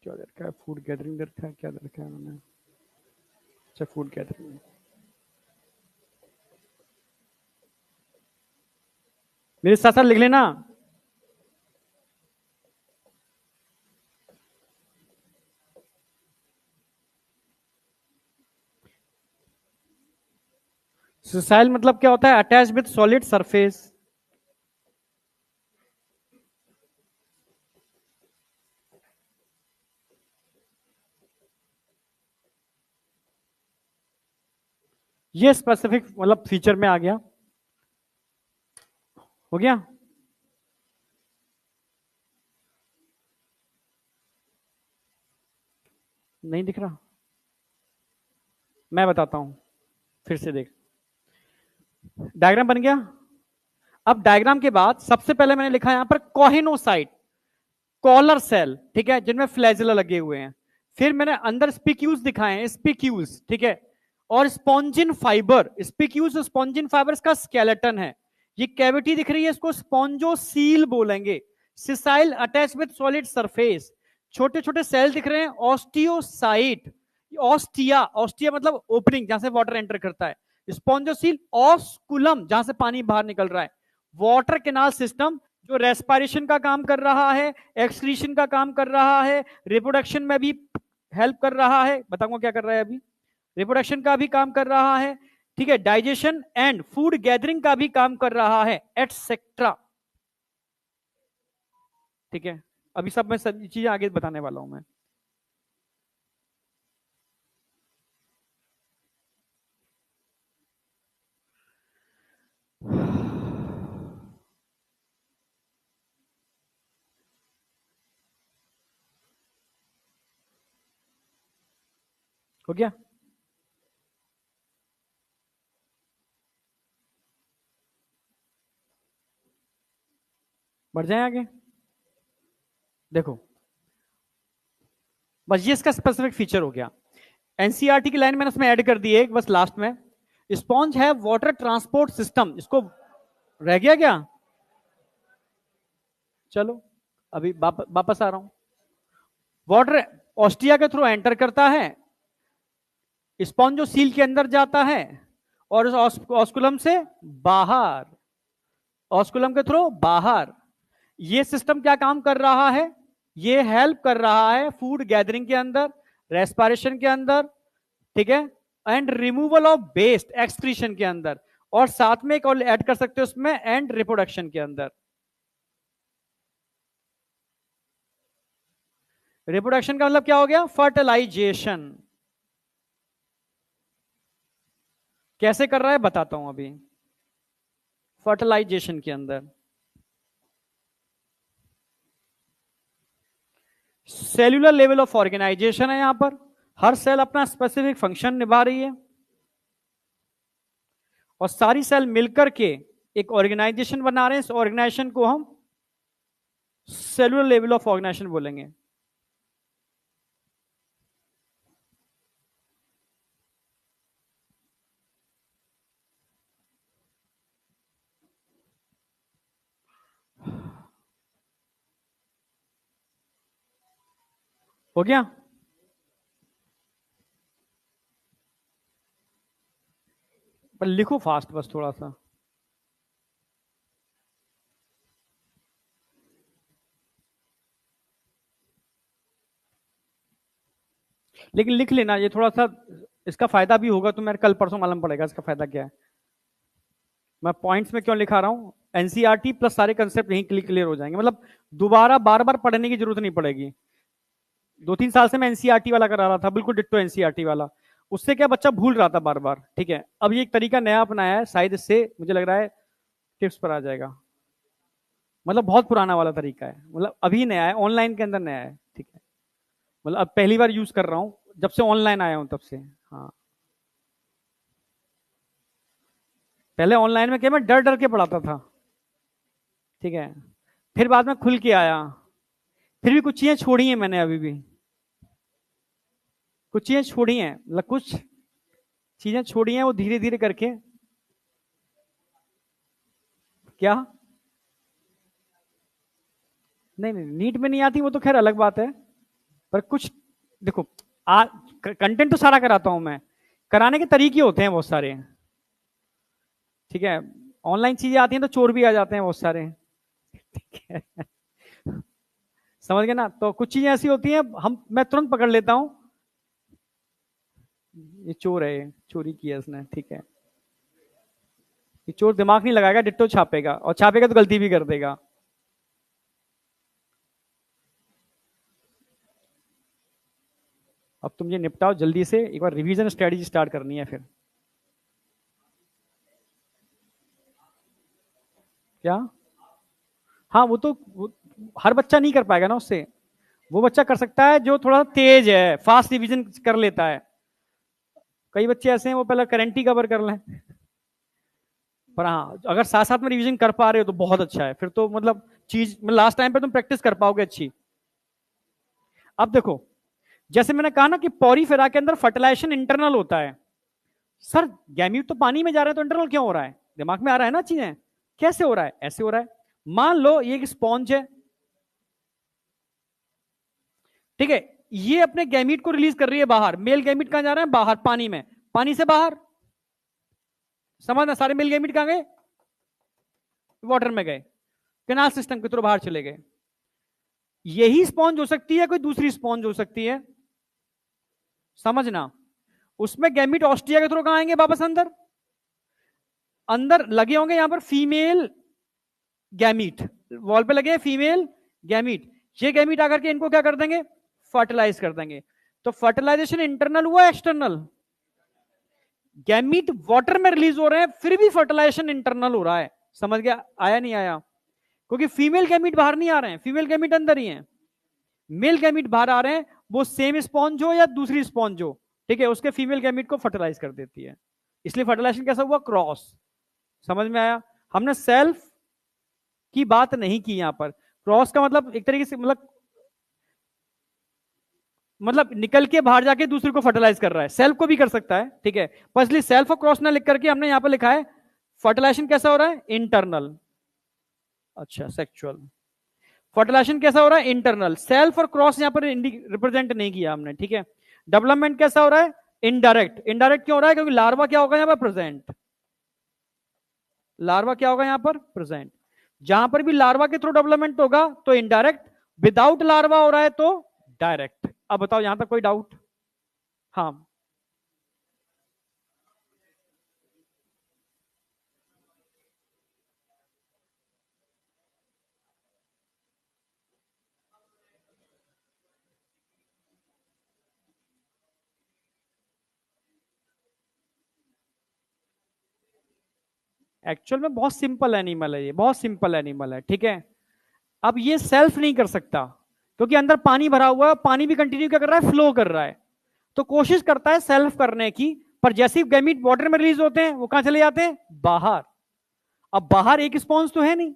क्या दे रखा है, फूड गैदरिंग दे रखा है, क्या दे रखा है उन्होंने, अच्छा फूड गैदरिंग। मेरे साथ साथ लिख लेना। सिसाइल मतलब क्या होता है, अटैच विथ सॉलिड सरफेस। ये स्पेसिफिक मतलब फीचर में आ गया, हो गया। नहीं दिख रहा, मैं बताता हूं, फिर से देख। डायग्राम बन गया। अब डायग्राम के बाद सबसे पहले मैंने लिखा यहां पर कोहिनोसाइट, कॉलर सेल, ठीक है, जिनमें फ्लैजिला लगे हुए हैं। फिर मैंने अंदर स्पिक्यूज दिखाए हैं, स्पिक्यूज, ठीक है, और स्पॉन्जिन फाइबर, स्पिक्यूज स्पॉन्जिन फाइबर का स्केलेटन है। ये कैविटी दिख रही है, इसको स्पॉन्जोसील बोलेंगे। Sessile attach with solid surface. छोटे छोटे सेल दिख रहे हैं, ऑस्टियोसाइट, ऑस्टिया, ऑस्टिया मतलब ओपनिंग जहां से वाटर एंटर करता है। स्पॉन्जोसील, ऑस्कुलम जहां से पानी बाहर निकल रहा है। वाटर केनाल सिस्टम जो रेस्पिरेशन का काम कर रहा है, एक्सक्रीशन का काम कर रहा है, रिप्रोडक्शन में भी हेल्प कर रहा है, बताऊंगा क्या कर रहा है अभी, रिप्रोडक्शन का भी काम कर रहा है, ठीक है, डाइजेशन एंड फूड गैदरिंग का भी काम कर रहा है, एटसेट्रा, ठीक है। अभी सब मैं चीजें आगे बताने वाला हूं मैं। हो गया। बढ़ जाए आगे, देखो, बस ये इसका स्पेसिफिक फीचर हो गया। एनसीईआरटी की लाइन मैंने उसमें ऐड कर दी है एक, बस लास्ट में, स्पॉन्ज है वाटर ट्रांसपोर्ट सिस्टम, इसको रह गया क्या, चलो अभी वापस आ रहा हूं। वाटर ऑस्टिया के थ्रू एंटर करता है, स्पॉन्जो सील के अंदर जाता है, और उस ऑस्कुलम से बाहर, ऑस्कुलम के थ्रू बाहर। ये सिस्टम क्या काम कर रहा है, ये हेल्प कर रहा है फूड गैदरिंग के अंदर, रेस्पिरेशन के अंदर, ठीक है, and removal of waste excretion के अंदर, और साथ में एक और ऐड कर सकते हो उसमें, एंड रिप्रोडक्शन के अंदर। रिप्रोडक्शन का मतलब क्या हो गया, फर्टिलाइजेशन। कैसे कर रहा है बताता हूं अभी, फर्टिलाइजेशन के अंदर सेल्यूलर लेवल ऑफ ऑर्गेनाइजेशन है, यहां पर हर सेल अपना स्पेसिफिक फंक्शन निभा रही है, और सारी सेल मिलकर के एक ऑर्गेनाइजेशन बना रहे हैं। इस ऑर्गेनाइजेशन को हम सेल्यूलर लेवल ऑफ ऑर्गेनाइजेशन बोलेंगे। हो गया। पर लिखो फास्ट बस थोड़ा सा। लेकिन लिख लेना, ये थोड़ा सा इसका फायदा भी होगा, तो मेरे कल परसों मालूम पड़ेगा इसका फायदा क्या है। मैं पॉइंट्स में क्यों लिखा रहा हूँ, एनसीईआरटी प्लस सारे कंसेप्ट यहीं क्लियर हो जाएंगे, मतलब दोबारा बार बार पढ़ने की जरूरत नहीं पड़ेगी। 2-3 साल से मैं एनसीईआरटी वाला करा रहा था, बिल्कुल डिट्टो एनसीईआरटी वाला, उससे क्या बच्चा भूल रहा था बार बार। ठीक है, अब ये एक तरीका नया अपनाया है, शायद इससे मुझे लग रहा है टिप्स पर आ जाएगा। मतलब बहुत पुराना वाला तरीका है, मतलब अभी नया है, ऑनलाइन के अंदर नया है। ठीक है, मतलब अब पहली बार यूज कर रहा हूँ जब से ऑनलाइन आया हूँ तब से। हाँ, पहले ऑनलाइन में क्या मैं डर डर के पढ़ाता था। ठीक है, फिर बाद में खुल के आया, फिर भी कुछ चीजें छोड़ी हैं मैंने, अभी भी कुछ चीजें छोड़ी हैं, मतलब कुछ चीजें छोड़ी हैं वो धीरे धीरे करके। क्या? नहीं नहीं, नीट में नहीं आती वो तो खैर अलग बात है, पर कुछ देखो, कंटेंट तो सारा कराता हूं मैं, कराने के तरीके होते हैं बहुत सारे। ठीक है, ऑनलाइन चीजें आती हैं तो चोर भी आ जाते हैं बहुत सारे। ठीक है, समझ गए ना? तो कुछ चीजें ऐसी होती हैं हम, मैं तुरंत पकड़ लेता हूं, ये चोर है, ये चोरी किया इसने। ठीक है, ये चोर दिमाग नहीं लगाएगा, डिट्टो छापेगा, और छापेगा तो गलती भी कर देगा। अब तुम ये निपटाओ जल्दी से, एक बार रिवीजन स्ट्रेटजी स्टार्ट करनी है फिर। क्या? हाँ, वो हर बच्चा नहीं कर पाएगा ना उससे, वो बच्चा कर सकता है जो थोड़ा तेज है, फास्ट रिवीजन कर लेता है। कई बच्चे ऐसे हैं वो पहले करंट ही कवर कर लें, पर हाँ अगर साथ साथ में रिवीजन कर पा रहे हो तो बहुत अच्छा है, फिर तो मतलब चीज लास्ट टाइम पे तुम प्रैक्टिस कर पाओगे अच्छी। अब देखो, जैसे मैंने कहा ना कि पॉरीफेरा के अंदर फर्टिलाइजेशन इंटरनल होता है। सर गैमीट तो पानी में जा रहा है तो इंटरनल क्यों हो रहा है? दिमाग में आ रहा है ना चीजें, कैसे हो रहा है? ऐसे हो रहा है, मान लो ये एक स्पॉन्ज है, ठीक है, ये अपने गैमीट को रिलीज कर रही है बाहर, मेल गैमीट कहां जा रहा है? बाहर, पानी में, पानी से बाहर। समझना, सारे मेल गैमीट कहां गए? वाटर में गए, कैनाल सिस्टम के थ्रू बाहर चले गए। यही स्पॉन्ज हो सकती है, कोई दूसरी स्पॉन्ज हो सकती है, समझना। उसमें गैमीट ऑस्ट्रिया के थ्रू कहां आएंगे? वापस अंदर, अंदर लगे होंगे यहां पर फीमेल गैमीट, वॉल पे लगे हैं फीमेल गैमीट, ये गैमीट आकर के इनको क्या कर देंगे? फर्टिलाइज कर देंगे। तो फर्टिलाइजेशन इंटरनल हुआ, एक्सटर्नल? गैमीट वाटर में रिलीज हो रहे हैं, फिर भी फर्टिलाइजेशन इंटरनल हो रहा है। समझ गया? आया नहीं आया? क्योंकि फीमेल गैमीट बाहर नहीं आ रहे हैं, फीमेल गैमीट अंदर ही हैं, मेल गैमीट बाहर आ रहे हैं, वो सेम स्पॉन्ज हो या दूसरी स्पॉन्ज हो, ठीक है, उसके फीमेल गैमीट को फर्टिलाइज कर देती है। इसलिए फर्टिलाइजेशन कैसा हुआ? क्रॉस। समझ में आया? हमने सेल्फ की बात नहीं की यहां पर। क्रॉस का मतलब एक तरीके से मतलब निकल के बाहर जाके दूसरे को फर्टिलाइज कर रहा है, सेल्फ को भी कर सकता है। ठीक है, पर इसलिए सेल्फ और क्रॉस ना लिख करके हमने यहां पर लिखा है फर्टिलाइजेशन कैसा हो रहा है? इंटरनल। अच्छा, सेक्सुअल। फर्टिलाइजेशन कैसा हो रहा है? इंटरनल। सेल्फ और क्रॉस यहां पर रिप्रेजेंट नहीं किया हमने। ठीक है, डेवलपमेंट कैसा हो रहा है? इनडायरेक्ट। इनडायरेक्ट क्यों हो रहा है? क्योंकि लार्वा क्या होगा यहां पर? प्रेजेंट। लार्वा क्या होगा यहां पर? प्रेजेंट। जहां पर भी लार्वा के थ्रू डेवलपमेंट होगा तो इनडायरेक्ट, विदाउट लार्वा हो रहा है तो डायरेक्ट। अब बताओ यहां तक कोई डाउट? हाँ, एक्चुअल में बहुत सिंपल एनिमल है, ये बहुत सिंपल एनिमल है। ठीक है, अब ये सेल्फ नहीं कर सकता क्योंकि अंदर पानी भरा हुआ है, पानी भी कंटिन्यू क्या कर रहा है? फ्लो कर रहा है, तो कोशिश करता है सेल्फ करने की, पर जैसे ही गैमीट वाटर में रिलीज होते हैं वो कहां चले जाते हैं? बाहर। अब बाहर एक स्पॉन्ज तो है नहीं,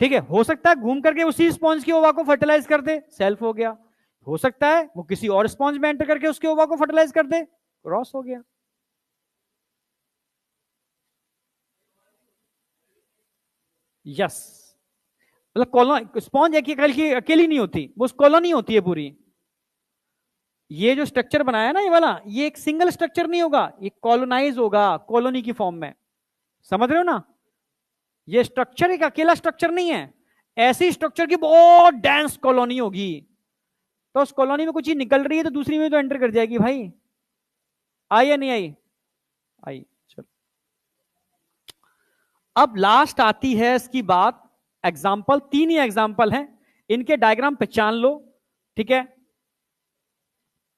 ठीक है, हो सकता है घूम करके उसी स्पॉन्ज की ओवा को फर्टिलाइज कर दे, सेल्फ हो गया। हो सकता है वो किसी और स्पॉन्ज में एंटर करके उसके ओवा को फर्टिलाइज कर दे, क्रॉस हो गया। यस, मतलब कॉलोन स्पॉन्ज एक अकेली नहीं होती, वो कॉलोनी होती है पूरी। ये जो स्ट्रक्चर बनाया ना ये वाला, ये एक सिंगल स्ट्रक्चर नहीं होगा, ये कॉलोनाइज होगा कॉलोनी की फॉर्म में। समझ रहे हो ना? ये स्ट्रक्चर एक अकेला स्ट्रक्चर नहीं है, ऐसी स्ट्रक्चर की बहुत डेंस कॉलोनी होगी, तो उस कॉलोनी में कुछ चीज निकल रही है तो दूसरी में तो एंटर कर जाएगी भाई। आई या नहीं आई? आई। चलो अब लास्ट आती है इसकी बात, एग्जाम्पल। 3 ही एग्जाम्पल हैं, इनके डायग्राम पहचान लो, ठीक है।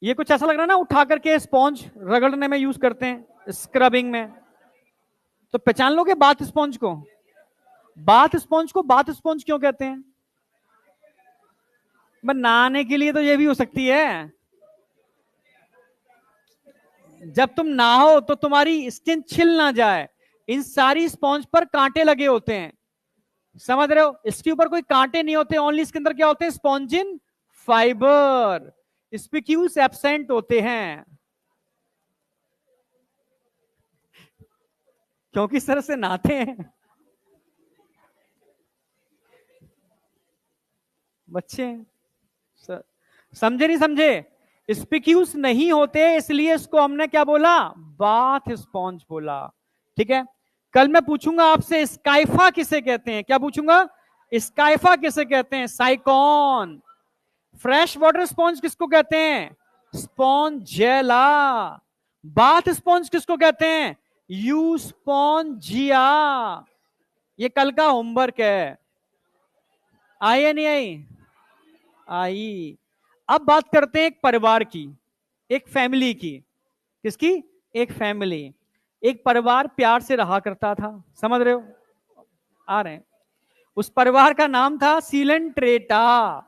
ये कुछ ऐसा लग रहा है ना, उठा करके स्पॉन्ज रगड़ने में यूज करते हैं, स्क्रबिंग में। तो पहचान लोगे बाथ स्पॉन्ज को? बाथ स्पॉन्ज को बाथ स्पॉन्ज क्यों कहते हैं? नहाने के लिए तो ये भी हो सकती है। जब तुम नहाओ तो तुम्हारी स्किन छिल ना जाए, इन सारी स्पॉन्ज पर कांटे लगे होते हैं, समझ रहे हो? इसके ऊपर कोई कांटे नहीं होते, ओनली इसके अंदर क्या होते हैं? स्पॉन्जिन फाइबर, स्पिक्यूल्स एब्सेंट होते हैं, क्योंकि इस तरह से नहाते हैं बच्चे। समझे नहीं समझे? स्पिक्यूल्स नहीं होते, इसलिए इसको हमने क्या बोला? बाथ स्पॉन्ज बोला, ठीक है। कल मैं पूछूंगा आपसे स्काइफा किसे कहते हैं, क्या पूछूंगा? स्काइफा किसे कहते हैं? साइकॉन। फ्रेश वाटर स्पॉन्ज किसको कहते हैं? स्पॉन्जेला। बाथ स्पॉन्ज किसको कहते हैं? यूस्पॉन्जिया। ये कल का होमवर्क है। आई या नहीं आई? आई। अब बात करते हैं एक परिवार की, एक फैमिली की। किसकी? एक फैमिली, एक परिवार प्यार से रहा करता था, समझ रहे हो? आ रहे हैं। उस परिवार का नाम था सिलेंट्रेटा।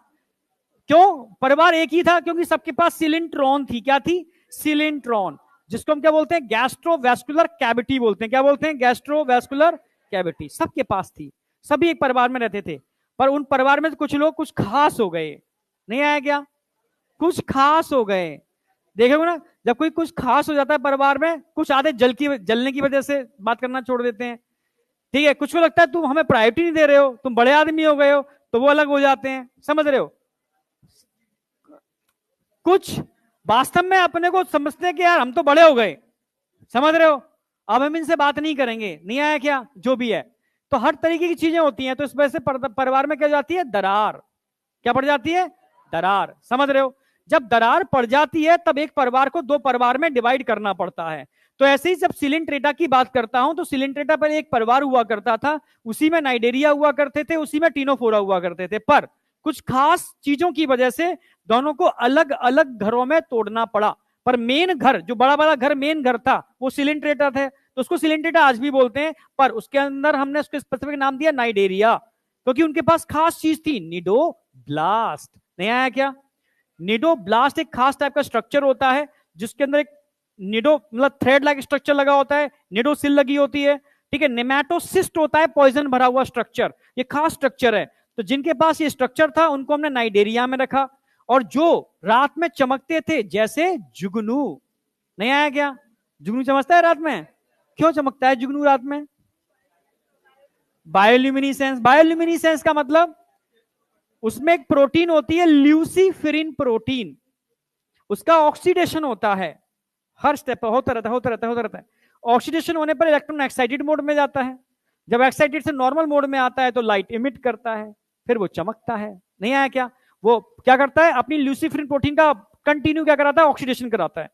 क्यों परिवार एक ही था? क्योंकि सबके पास सिलिंट्रॉन थी। क्या थी? सिलिंट्रॉन, जिसको हम क्या बोलते हैं? गैस्ट्रोवैस्कुलर कैविटी बोलते हैं। क्या बोलते हैं? गैस्ट्रोवैस्कुलर कैविटी सबके पास थी। सभी एक परिवार में रहते थे, पर उन परिवार में कुछ लोग कुछ खास हो गए। नहीं आया क्या? कुछ खास हो गए। देखोगे ना, जब कोई कुछ खास हो जाता है परिवार में, कुछ आधे जलने की वजह से बात करना छोड़ देते हैं, ठीक है। कुछ को लगता है तुम हमें प्रायोरिटी नहीं दे रहे हो, तुम बड़े आदमी हो गए हो, तो वो अलग हो जाते हैं, समझ रहे हो? कुछ वास्तव में अपने को समझते हैं कि यार हम तो बड़े हो गए, समझ रहे हो, अब हम इनसे बात नहीं करेंगे। नहीं आया क्या? जो भी है, तो हर तरीके की चीजें होती हैं। तो इस वजह से परिवार में क्या जाती है? दरार। क्या पड़ जाती है? दरार, समझ रहे हो? जब दरार पड़ जाती है तब एक परिवार को 2 परिवार में डिवाइड करना पड़ता है। तो ऐसे ही जब सिलिंट्रेटा की बात करता हूं, तो सिलिंट्रेटा पर एक परिवार हुआ करता था, उसी में नाइडेरिया हुआ करते थे, उसी में टीनोफोरा हुआ करते थे। पर कुछ खास चीजों की वजह से दोनों को अलग अलग घरों में तोड़ना पड़ा। पर मेन घर, जो बड़ा बड़ा घर मेन घर था, वो सिलिंट्रेटा थे, तो उसको सिलिंट्रेटा आज भी बोलते हैं। पर उसके अंदर हमने उसको स्पेसिफिक नाम दिया नाइडेरिया, क्योंकि उनके पास खास चीज थी, निडोब्लास्ट। नहीं आया क्या? निडोब्लास्ट एक खास टाइप का स्ट्रक्चर होता है, जिसके अंदर एक निडो मतलब थ्रेड लाइक स्ट्रक्चर लगा होता है, निडोसिल लगी होती है, ठीक है। नेमेटोसिस्ट होता है, पॉइजन भरा हुआ स्ट्रक्चर, ये खास स्ट्रक्चर है। तो जिनके पास ये स्ट्रक्चर था उनको हमने नाइडेरिया में रखा। और जो रात में चमकते थे, जैसे जुगनू। नहीं आया क्या? जुगनू चमकता है रात में। क्यों चमकता है जुगनू रात में? बायोल्यूमिनिसेंस। बायोल्यूमिनिसेंस का मतलब उसमें एक प्रोटीन होती है, ल्यूसीफेरिन प्रोटीन, उसका ऑक्सीडेशन होता है, हर स्टेप पर होता रहता है। ऑक्सीडेशन होने पर इलेक्ट्रॉन एक्साइटेड मोड में जाता है, जब एक्साइटेड से नॉर्मल मोड में आता है तो लाइट इमिट करता है, फिर वो चमकता है। नहीं आया क्या? वो क्या करता है? अपनी ल्यूसीफेरिन प्रोटीन का कंटिन्यू क्या कराता है? ऑक्सीडेशन कराता है,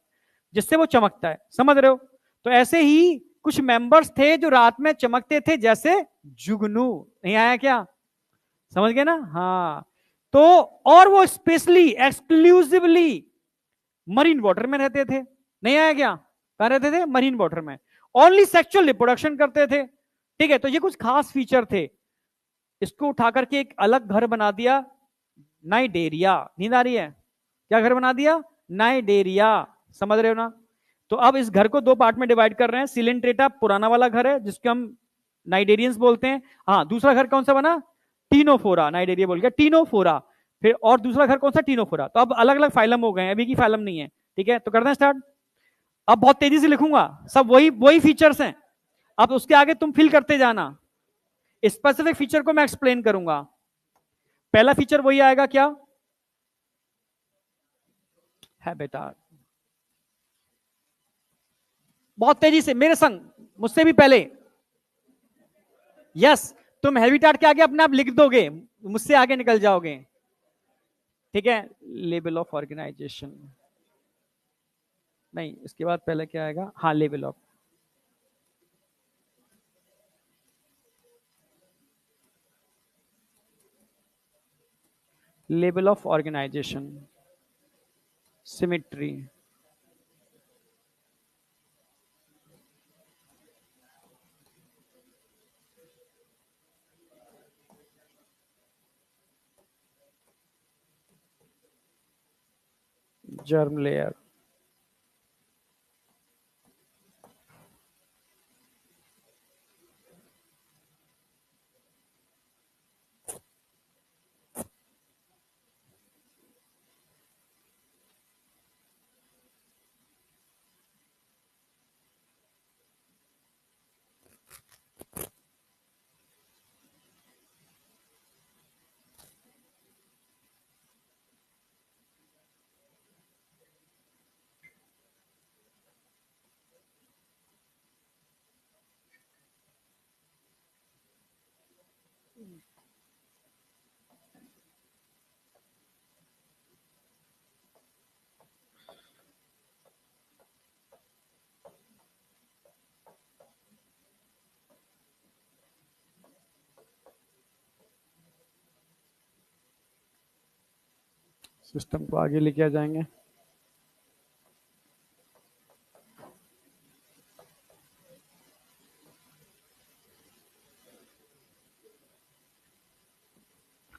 जिससे वो चमकता है, समझ रहे हो? तो ऐसे ही कुछ मेंबर्स थे जो रात में चमकते थे, जैसे जुगनू। नहीं आया क्या? समझ गए ना? हाँ। तो और वो स्पेशली एक्सक्लूसिवली मरीन वाटर में रहते थे। नहीं आया क्या? कहां रहते थे? मरीन वाटर में। ओनली सेक्सुअल रिप्रोडक्शन करते थे, ठीक है। तो ये कुछ खास फीचर थे। इसको उठा करके एक अलग घर बना दिया, नाइडेरिया। नींद आ रही है? क्या घर बना दिया? नाइडेरिया, समझ रहे हो ना? तो अब इस घर को 2 पार्ट में डिवाइड कर रहे हैं। सिलिंट्रेटा पुराना वाला घर है, जिसको हम नाइडेरियंस बोलते हैं। हाँ, दूसरा घर कौन सा बना? टीनोफोरा। नाइडेरिया बोल गया, टीनोफोरा। फिर और दूसरा घर कौन सा? टीनोफोरा। तो अब अलग अलग फाइलम हो गए, अभी की फाइलम नहीं है, ठीक है। तो करते हैं स्टार्ट। अब बहुत तेजी से लिखूंगा, सब वही फीचर्स हैं। अब उसके आगे तुम फिल करते जाना, स्पेसिफिक फीचर को मैं एक्सप्लेन करूंगा। पहला फीचर वही आएगा, क्या है बेटा? बहुत तेजी से मेरे संग, मुझसे भी पहले। यस, तुम हैबिटाट के आगे अपने आप लिख दोगे, मुझसे आगे निकल जाओगे। ठीक है, लेवल ऑफ ऑर्गेनाइजेशन, नहीं इसके बाद पहले क्या आएगा, हाँ level of, level of organisation, symmetry, germ layer, system को आगे लेके आ जाएंगे।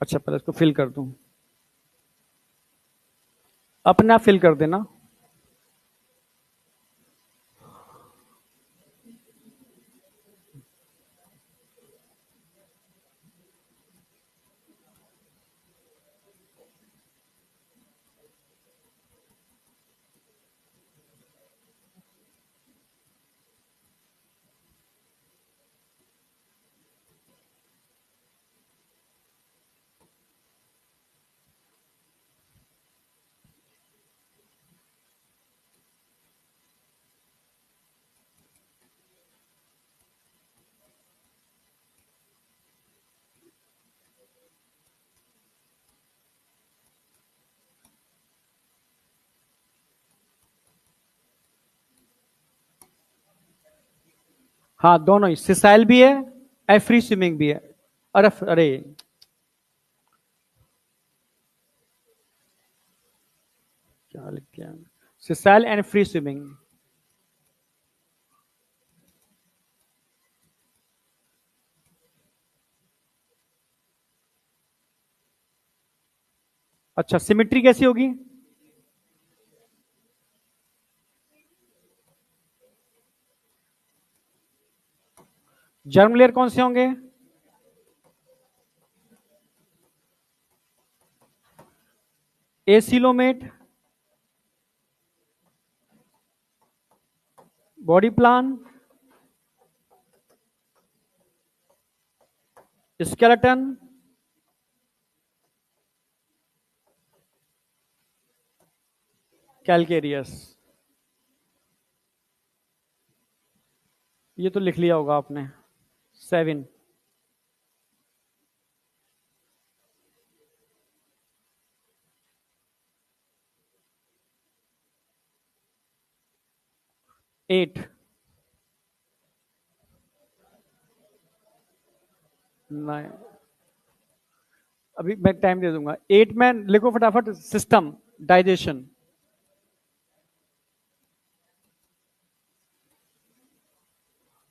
अच्छा पहले इसको फिल कर दूं, अपने आप फिल कर देना। हाँ दोनों ही, सिसाइल भी है और फ्री स्विमिंग भी है। अरे अरे क्या लिख दिया, सिसाइल एंड फ्री स्विमिंग। अच्छा सिमेट्री कैसी होगी, जर्म लेयर कौन से होंगे, acoelomate, body plan, skeleton, calcareous. ये तो लिख लिया होगा आपने, 7। एट, 9, अभी मैं टाइम दे दूंगा। 8 में लिखो फटाफट, system, digestion,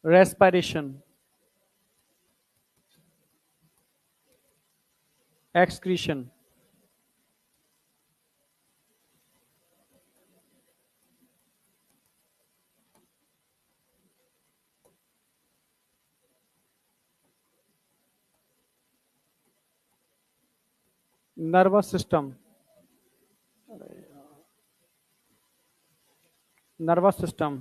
respiration, excretion, nervous system, nervous system,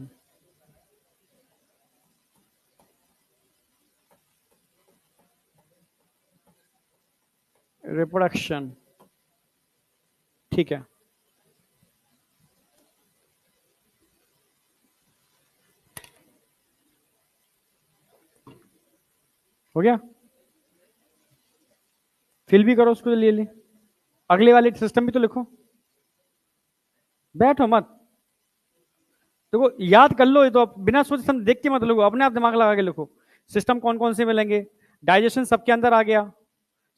reproduction. ठीक है, हो गया, फिल भी करो उसको, ले ले। अगले वाले सिस्टम भी तो लिखो, बैठो मत। देखो याद कर लो, ये तो बिना सोचे समझ देख के मत लिखो, अपने आप दिमाग लगा के लिखो। सिस्टम कौन कौन से मिलेंगे? डाइजेशन सबके अंदर आ गया,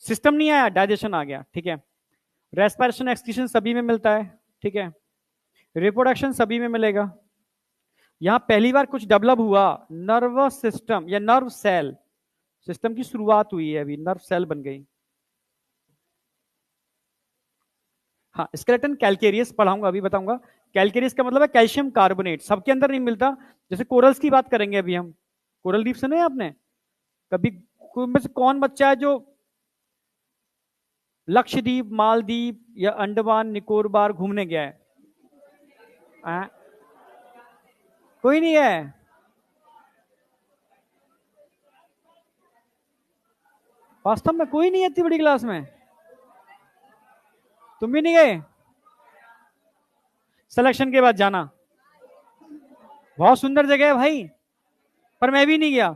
सिस्टम नहीं आया, डाइजेशन आ गया, ठीक है। रेस्पिरेशन एक्सक्रीशन सभी में मिलता है, ठीक है। रिप्रोडक्शन सभी में मिलेगा। यहां पहली बार कुछ डेवलप हुआ, नर्वस सिस्टम या नर्व सेल, सिस्टम की शुरुआत हुई है, अभी नर्व सेल बन गई। हाँ, स्केलेटन कैलकेरियस पढ़ाऊंगा, अभी बताऊंगा। कैलकेरियस का मतलब है कैल्शियम कार्बोनेट, सबके अंदर नहीं मिलता। जैसे कोरल्स की बात करेंगे अभी हम, कोरल रीफ सुने आपने कभी? में से कौन बच्चा है जो लक्षद्वीप, मालदीव या अंडमान निकोबार घूमने गया है? आ? कोई नहीं है? वास्तव में कोई नहीं है इतनी बड़ी क्लास में? तुम भी नहीं गए? सिलेक्शन के बाद जाना, बहुत सुंदर जगह है भाई, पर मैं भी नहीं गया।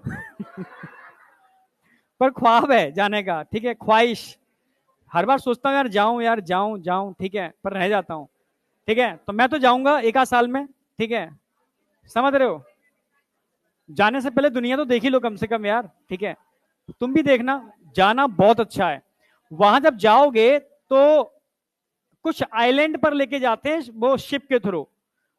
पर ख्वाब है जाने का, ठीक है, ख्वाहिश। हर बार सोचता हूँ यार जाऊं, यार जाऊं जाऊं, ठीक है, पर रह जाता हूँ। ठीक है, तो मैं तो जाऊंगा एक आध साल में, ठीक है, समझ रहे हो? जाने से पहले दुनिया तो देख ही लो कम से कम यार, ठीक है। तुम भी देखना, जाना बहुत अच्छा है। वहां जब जाओगे तो कुछ आइलैंड पर लेके जाते हैं वो शिप के थ्रू,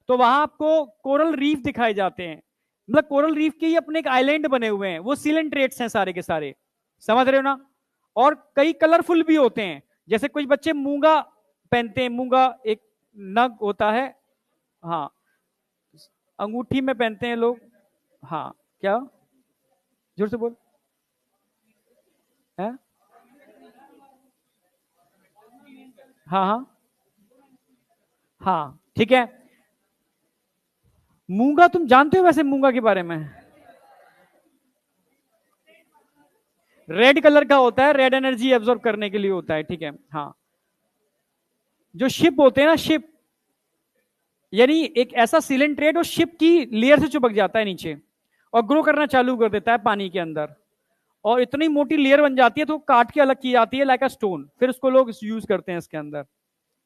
तो वहां आपको कोरल रीफ दिखाए जाते हैं। मतलब कोरल रीफ के ही अपने एक आइलैंड बने हुए हैं, वो सिलेंट्रेट्स हैं सारे के सारे, समझ रहे हो ना? और कई कलरफुल भी होते हैं, जैसे कुछ बच्चे मूंगा पहनते हैं, मूंगा एक नग होता है, हाँ, अंगूठी में पहनते हैं लोग। हाँ, क्या? जोर से बोल। है? हाँ हाँ हाँ, ठीक है। मूंगा तुम जानते हो वैसे मूंगा के बारे में? रेड कलर का होता है, रेड एनर्जी एब्जॉर्ब करने के लिए होता है, ठीक है, हाँ। जो शिप होते हैं ना, शिप यानी एक ऐसा सिलेंट्रेट और शिप की लेयर से चिपक जाता है नीचे, और ग्रो करना चालू कर देता है पानी के अंदर, और इतनी मोटी लेयर बन जाती है तो काट के अलग की जाती है लाइक अ स्टोन, फिर उसको लोग यूज करते हैं इसके अंदर,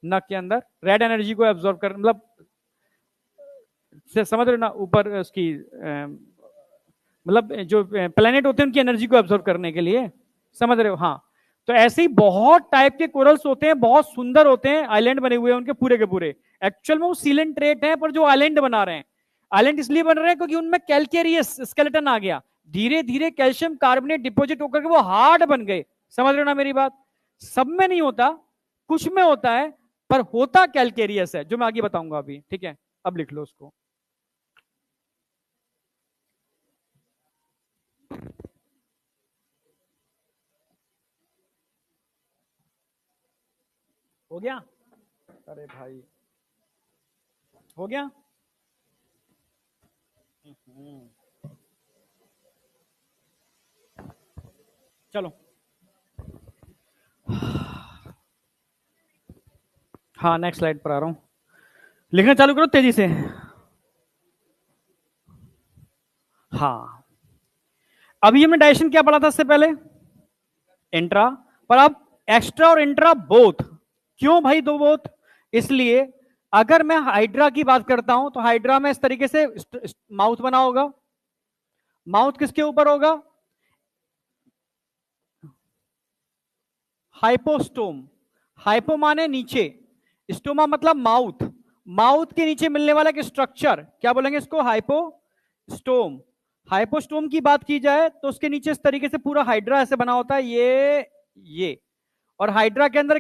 नक के अंदर रेड एनर्जी को एब्जॉर्ब कर, मतलब समझ रहे हो ना, ऊपर उसकी मतलब जो प्लेनेट होते हैं उनकी एनर्जी को एब्जॉर्ब करने के लिए, समझ रहे हो? हाँ। तो ऐसे ही बहुत टाइप के कोरल्स होते हैं, बहुत सुंदर होते हैं, आइलैंड बने हुए हैं उनके पूरे के पूरे। एक्चुअल में वो सीलेंट ट्रेट है, पर जो आइलैंड बना रहे हैं, आइलैंड इसलिए बन रहे हैं क्योंकि उनमें कैलकेरियस स्केलेटन आ गया, धीरे धीरे कैल्शियम कार्बोनेट डिपोजिट होकर के वो हार्ड बन गए। समझ रहे हो ना मेरी बात? सब में नहीं होता, कुछ में होता है, पर होता कैलकेरियस है, जो मैं आगे बताऊंगा अभी, ठीक है। अब लिख लो उसको। हो गया? अरे भाई, हो गया। चलो, हाँ नेक्स्ट स्लाइड पर आ रहा हूं, लिखना चालू करो तेजी से। हाँ, अभी हमने डाइजेशन क्या पढ़ा था इससे पहले? इंट्रा, पर अब एक्स्ट्रा और इंट्रा बोथ। क्यों भाई दो बोथ? इसलिए अगर मैं हाइड्रा की बात करता हूं तो हाइड्रा में इस तरीके से माउथ बना होगा, माउथ किसके ऊपर होगा? हाइपोस्टोम, हाइपो माने नीचे, स्टोमा मतलब माउथ, माउथ के नीचे मिलने वाला एक स्ट्रक्चर क्या बोलेंगे इसको? हाइपोस्टोम। हाइपोस्टोम की बात की जाए तो उसके नीचे इस तरीके से पूरा हाइड्रा ऐसे बना होता है, ये और हाइड्रा के अंदर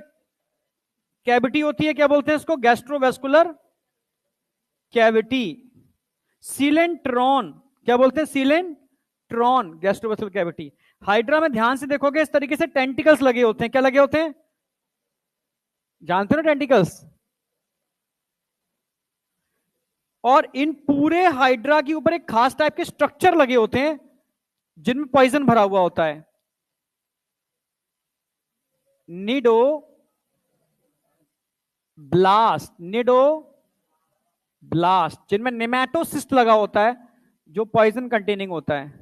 कैविटी होती है, क्या बोलते हैं इसको? Gastrovascular cavity. सीलेंट्रॉन, क्या बोलते हैं? सीलेंट्रॉन, गैस्ट्रोवेस्कुलर कैविटी। हाइड्रा में ध्यान से देखोगे इस तरीके से टेंटिकल्स लगे होते हैं, क्या लगे होते हैं? जानते हो ना टेंटिकल्स? और इन पूरे हाइड्रा के ऊपर एक खास टाइप के स्ट्रक्चर लगे होते हैं जिनमें पॉइजन भरा हुआ होता है, निडो ब्लास्ट, निडो ब्लास्ट, जिनमें नेमेटोसिस्ट लगा होता है जो पॉइजन कंटेनिंग होता है।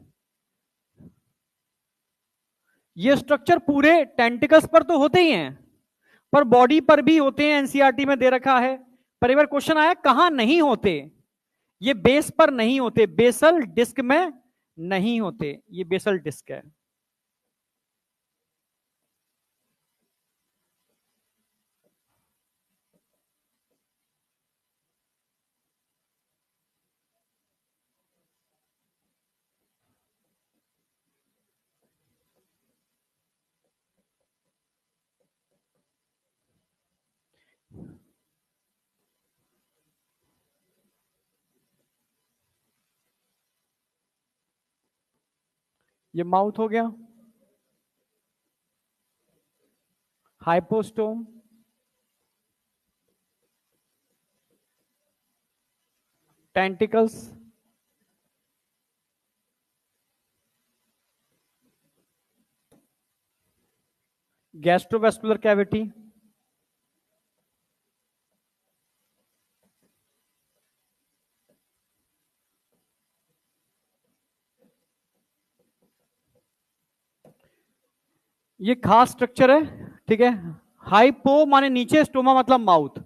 ये स्ट्रक्चर पूरे टेंटिकल्स पर तो होते ही हैं, पर बॉडी पर भी होते हैं, एनसीईआरटी में दे रखा है। पर एक बार क्वेश्चन आया कहां नहीं होते, ये बेस पर नहीं होते, बेसल डिस्क में नहीं होते, ये बेसल डिस्क है। ये माउथ हो गया, हाइपोस्टोम, टेंटिकल्स, गैस्ट्रोवेस्कुलर कैविटी, ये खास स्ट्रक्चर है, ठीक है। हाइपो माने नीचे, स्टोमा मतलब माउथ।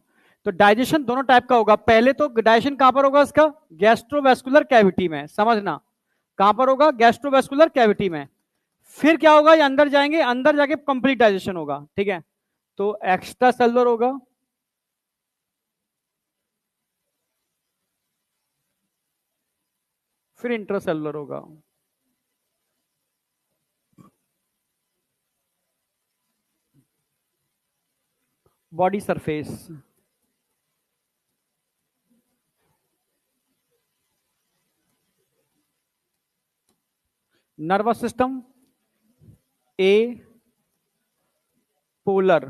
तो डाइजेशन दोनों टाइप का होगा। पहले तो डाइजेशन कहां पर होगा इसका, गैस्ट्रोवेस्कुलर कैविटी में, समझना कहां पर होगा, गैस्ट्रोवेस्कुलर कैविटी में। फिर क्या होगा, ये अंदर जाएंगे, अंदर जाके कंप्लीट डाइजेशन होगा, ठीक है। तो एक्स्ट्रा सेलुलर होगा, फिर इंट्रासेलुलर होगा। Body surface, nervous system, A polar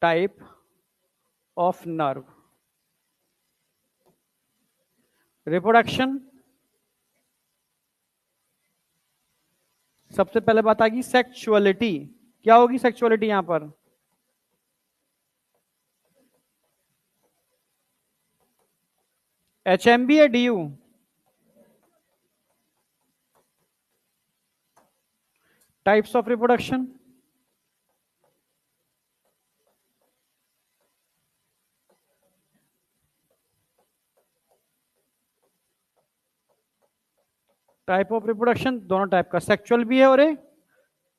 type of nerve. Reproduction, सबसे पहले बात आ गई सेक्सुअलिटी। क्या होगी सेक्सुअलिटी यहां पर, HMB या DU, types of reproduction, type of reproduction दोनों टाइप का, सेक्सुअल भी है और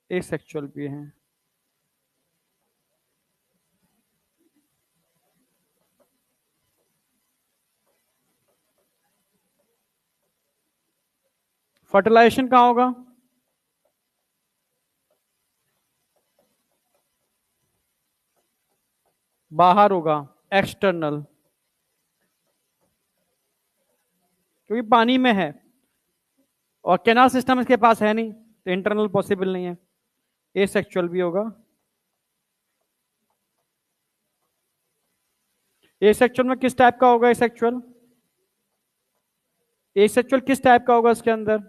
एक सेक्सुअल भी है। फर्टिलाइजेशन कहां होगा, बाहर होगा, एक्सटर्नल, क्योंकि पानी में है और कैनाल सिस्टम इसके पास है नहीं, तो इंटरनल पॉसिबल नहीं है। ए सेक्सुअल भी होगा। ए सेक्सुअल में किस टाइप का होगा, ए सेक्सुअल, ए सेक्सुअल किस टाइप का होगा इसके अंदर,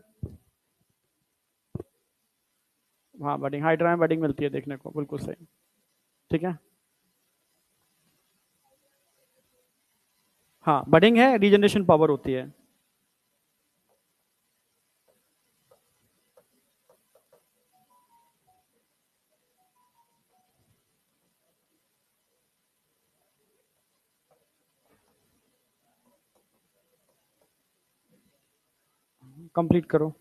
हाँ बडिंग, हाइड्रा में बडिंग मिलती है देखने को, बिल्कुल सही, ठीक है। हाँ बडिंग है, रीजनरेशन पावर होती है। कंप्लीट करो।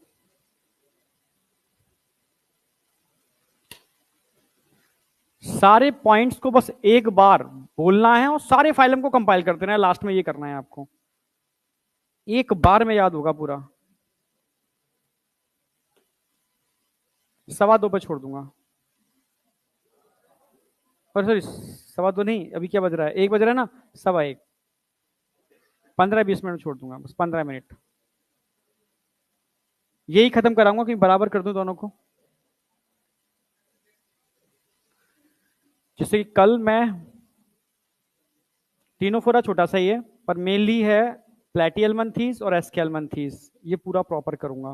सारे पॉइंट्स को बस एक बार बोलना है और सारे फाइलम को कंपाइल कर देना है, लास्ट में ये करना है आपको, एक बार में याद होगा पूरा। 2:15 पे छोड़ दूंगा, और सॉरी 2:15 नहीं, अभी क्या बज रहा है, 1 बज रहा है ना, 1:15, 15-20 मिनट छोड़ दूंगा, बस 15 मिनट, यही खत्म कराऊंगा कि बराबर कर दूं दोनों को। जैसे कि कल मैं, टीनोफोरा छोटा सा ही है पर मेनली है प्लेटियलमंथीस और एस्केलमंथीस, ये पूरा प्रॉपर करूंगा।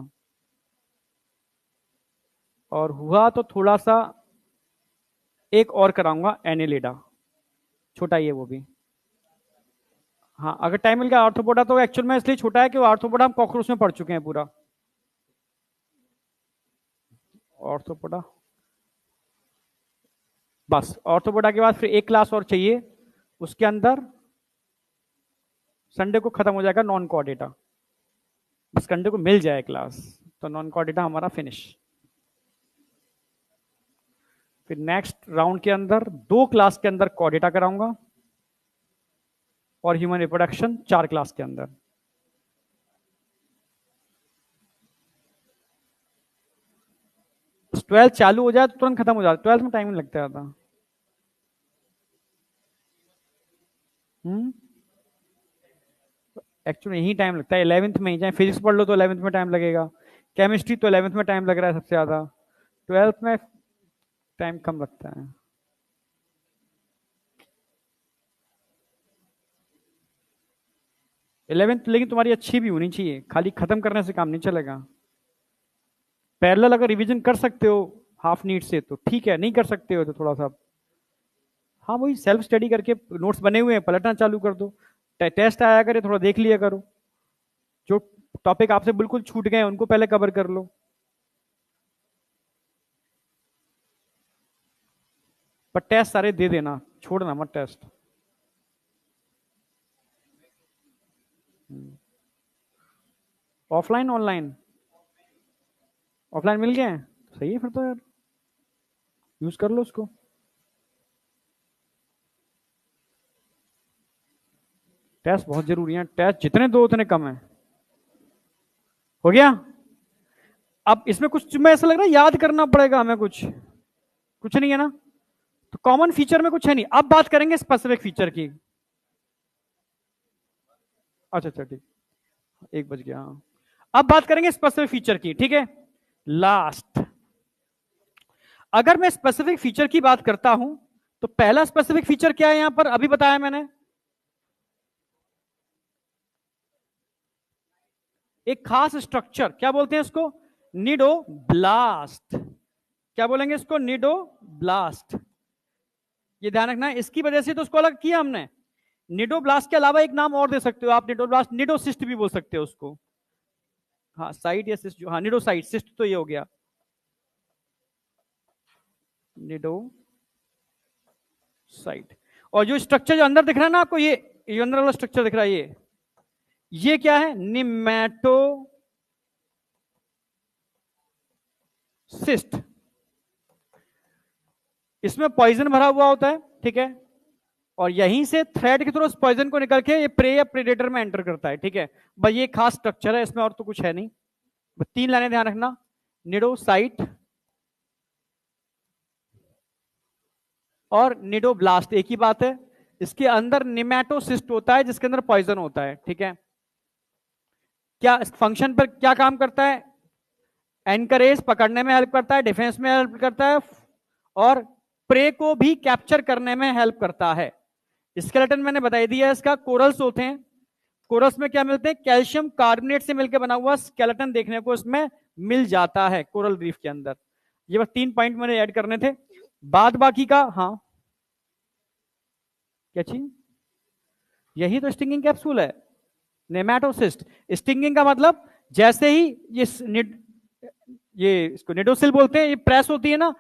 और हुआ तो थोड़ा सा एक और कराऊंगा, एनिलिडा, छोटा ही है वो भी। हाँ अगर टाइम मिल गया, आर्थ्रोपोडा तो एक्चुअल में इसलिए छोटा है कि आर्थ्रोपोडा हम कॉकरोच में पढ़ चुके हैं पूरा। आर्थ्रोपोडा बस ऑर्थोपोडा के बाद फिर एक क्लास और चाहिए, उसके अंदर संडे को खत्म हो जाएगा नॉन कोऑर्डिनेटा, बस संडे को मिल जाए क्लास तो नॉन कोऑर्डिनेटा हमारा फिनिश। फिर नेक्स्ट राउंड के अंदर 2 क्लास के अंदर कोऑर्डिनेटा कराऊंगा और ह्यूमन रिप्रोडक्शन 4 क्लास के अंदर। ट्वेल्थ चालू हो जाए तो तुरंत खत्म हो जाता है, ट्वेल्थ में टाइम नहीं लगता ज्यादा। एक्चुअली यही टाइम लगता है 11th में ही, चाहे फिजिक्स पढ़ लो तो 11th में टाइम लगेगा, केमिस्ट्री तो 11th में टाइम लग रहा है सबसे ज्यादा, ट्वेल्थ में टाइम कम लगता है। इलेवेंथ लेकिन तुम्हारी अच्छी भी होनी चाहिए, खाली खत्म करने से काम नहीं चलेगा। पैरेलल अगर रिवीजन कर सकते हो हाफ नीड से तो ठीक है, नहीं कर सकते हो तो थोड़ा सा, हाँ वही सेल्फ स्टडी करके नोट्स बने हुए हैं पलटना चालू कर दो, टेस्ट आया करे थोड़ा देख लिया करो, जो टॉपिक आपसे बिल्कुल छूट गए उनको पहले कवर कर लो। पर टेस्ट सारे दे देना, छोड़ना मत टेस्ट। Offline online? ऑफलाइन मिल गए हैं, सही है फिर तो यार, यूज कर लो उसको। टेस्ट बहुत जरूरी है, टेस्ट जितने दो उतने कम है। हो गया? अब इसमें कुछ मैं ऐसा लग रहा है याद करना पड़ेगा हमें, कुछ कुछ नहीं है ना, तो कॉमन फीचर में कुछ है नहीं। अब बात करेंगे स्पेसिफिक फीचर की। अच्छा अच्छा ठीक, 1 बज गया हाँ। अब बात करेंगे स्पेसिफिक फीचर की, ठीक है। लास्ट, अगर मैं स्पेसिफिक फीचर की बात करता हूं तो पहला स्पेसिफिक फीचर क्या है यहां पर, अभी बताया मैंने, एक खास स्ट्रक्चर, क्या बोलते हैं इसको, निडोब्लास्ट। क्या बोलेंगे इसको, निडोब्लास्ट। ये ध्यान रखना है, इसकी वजह से तो उसको अलग किया हमने। निडोब्लास्ट के अलावा एक नाम और दे सकते हो आप, निडोब्लास्ट, निडोसिस्ट भी बोल सकते हो उसको। हाँ साइट या सिस्ट, हाँ निडोसाइट, सिस्ट तो ये हो गया निडोसाइट। और जो स्ट्रक्चर जो अंदर दिख रहा है ना आपको, ये अंदर वाला स्ट्रक्चर दिख रहा है, ये क्या है, निमेटोसिस्ट। इसमें पॉइजन भरा हुआ होता है, ठीक है, और यहीं से थ्रेड के थ्रू उस पॉइजन को निकल के ये प्रे या प्रेडेटर में एंटर करता है, ठीक है। बस ये खास स्ट्रक्चर है इसमें, और तो कुछ है नहीं। बस 3 लाइनें ध्यान रखना, निडोसाइट और निडोब्लास्ट एक ही बात है। इसके अंदर निमेटोसिस्ट होता है जिसके अंदर पॉइजन होता है, ठीक है। क्या फंक्शन पर क्या काम करता है, एनकरेज, पकड़ने में हेल्प करता है, डिफेंस में हेल्प करता है, और प्रे को भी कैप्चर करने में हेल्प करता है। स्केलेटन मैंने बता दिया, इसका कोरल्स होते हैं, कोरल्स में क्या मिलते हैं, कैल्शियम कार्बोनेट से मिलकर बना हुआ स्केलेटन देखने को इसमें मिल जाता है कोरल रीफ के अंदर। ये बस 3 पॉइंट मैंने ऐड करने थे, बाद बाकी का, हाँ क्या चीज, यही तो स्टिंगिंग कैप्सूल है, नेमेटोसिस्ट। स्टिंगिंग का मतलब जैसे ही ये इसको निडोसिल बोलते हैं, ये प्रेस होती है ना,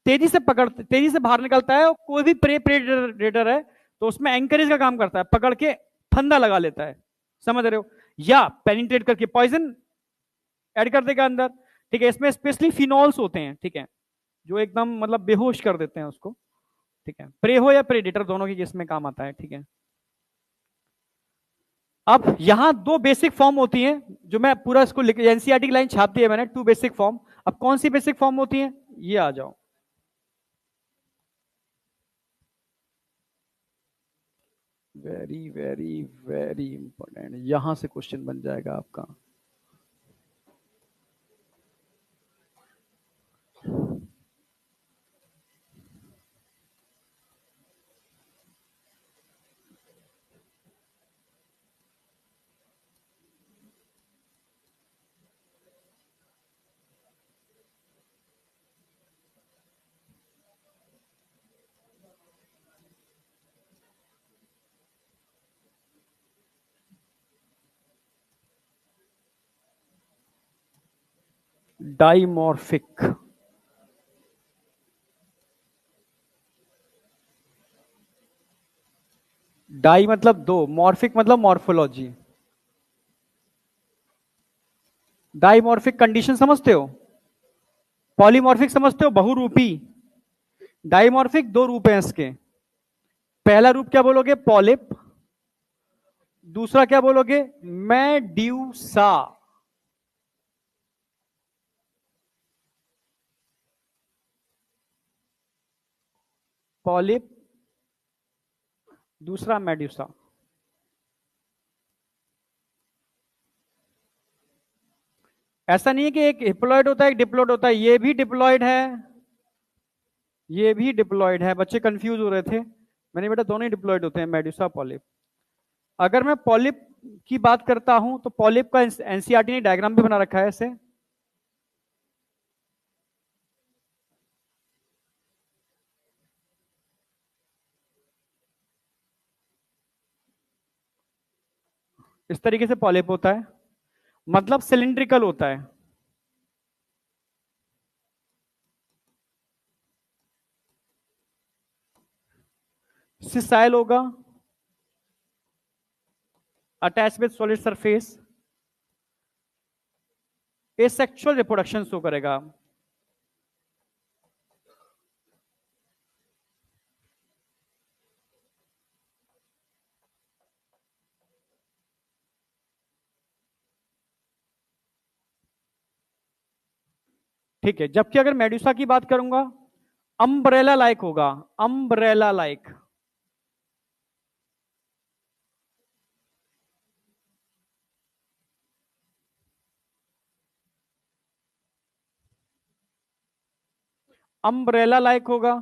तेजी से पकड़, तेजी से बाहर निकलता है, और कोई भी प्रेडेटर है तो उसमें एंकरेज का काम करता है, पकड़ के फंदा लगा लेता है, समझ रहे हो, या पेनिट्रेट करके पॉइजन ऐड कर देगा अंदर, ठीक है। इसमें स्पेशली फिनॉल्स होते हैं, ठीक है, जो एकदम मतलब बेहोश कर देते हैं उसको, ठीक है। प्रे हो या प्रेडेटर दोनों की इसमें काम आता है, ठीक है। अब यहां 2 बेसिक फॉर्म होती हैं, जो मैं पूरा इसको एनसीईआरटी की लाइन छाप दी है मैंने, 2 बेसिक फॉर्म। अब कौन सी बेसिक फॉर्म होती है, ये आ जाओ, वेरी वेरी वेरी इंपॉर्टेंट, यहां से क्वेश्चन बन जाएगा आपका। डाइमॉर्फिक, डाई मतलब दो, मॉर्फिक मतलब मॉर्फोलॉजी। डाइमॉर्फिक कंडीशन समझते हो? पॉलीमॉर्फिक समझते हो? बहुरूपी। डाइमॉर्फिक दो रूप हैं इसके। पहला रूप क्या बोलोगे? पॉलिप। दूसरा क्या बोलोगे? मेड्यूसा। पॉलिप, दूसरा मेड्यूसा। ऐसा नहीं है कि एक हिप्लॉइड होता है एक डिप्लॉइड होता है, ये भी डिप्लॉइड है, ये भी डिप्लॉइड है। बच्चे कंफ्यूज हो रहे थे, मैंने बेटा दोनों ही डिप्लॉइड होते हैं, मेड्यूसा पॉलिप। अगर मैं पॉलिप की बात करता हूं तो पॉलिप का एनसीईआरटी ने डायग्राम भी बना रखा है ऐसे। इस तरीके से पॉलिप होता है, मतलब सिलिंड्रिकल होता है। सिसाइल होगा, attach with solid surface, asexual reproduction show करेगा। ठीक है, जबकि अगर मेडुसा की बात करूंगा, अम्ब्रेला लाइक होगा, अम्ब्रेला लाइक। अम्ब्रेला लाइक होगा।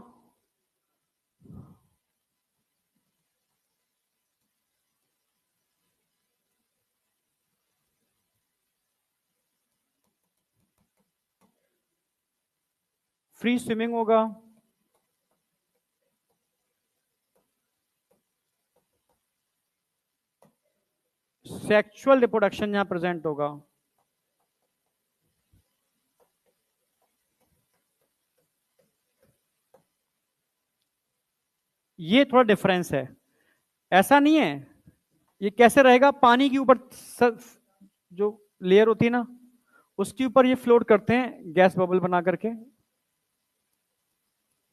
फ्री स्विमिंग होगा। सेक्सुअल रिप्रोडक्शन यहां प्रेजेंट होगा। ये थोड़ा डिफरेंस है, ऐसा नहीं है। ये कैसे रहेगा? पानी के ऊपर जो लेयर होती है ना, उसके ऊपर ये फ्लोट करते हैं गैस बबल बना करके।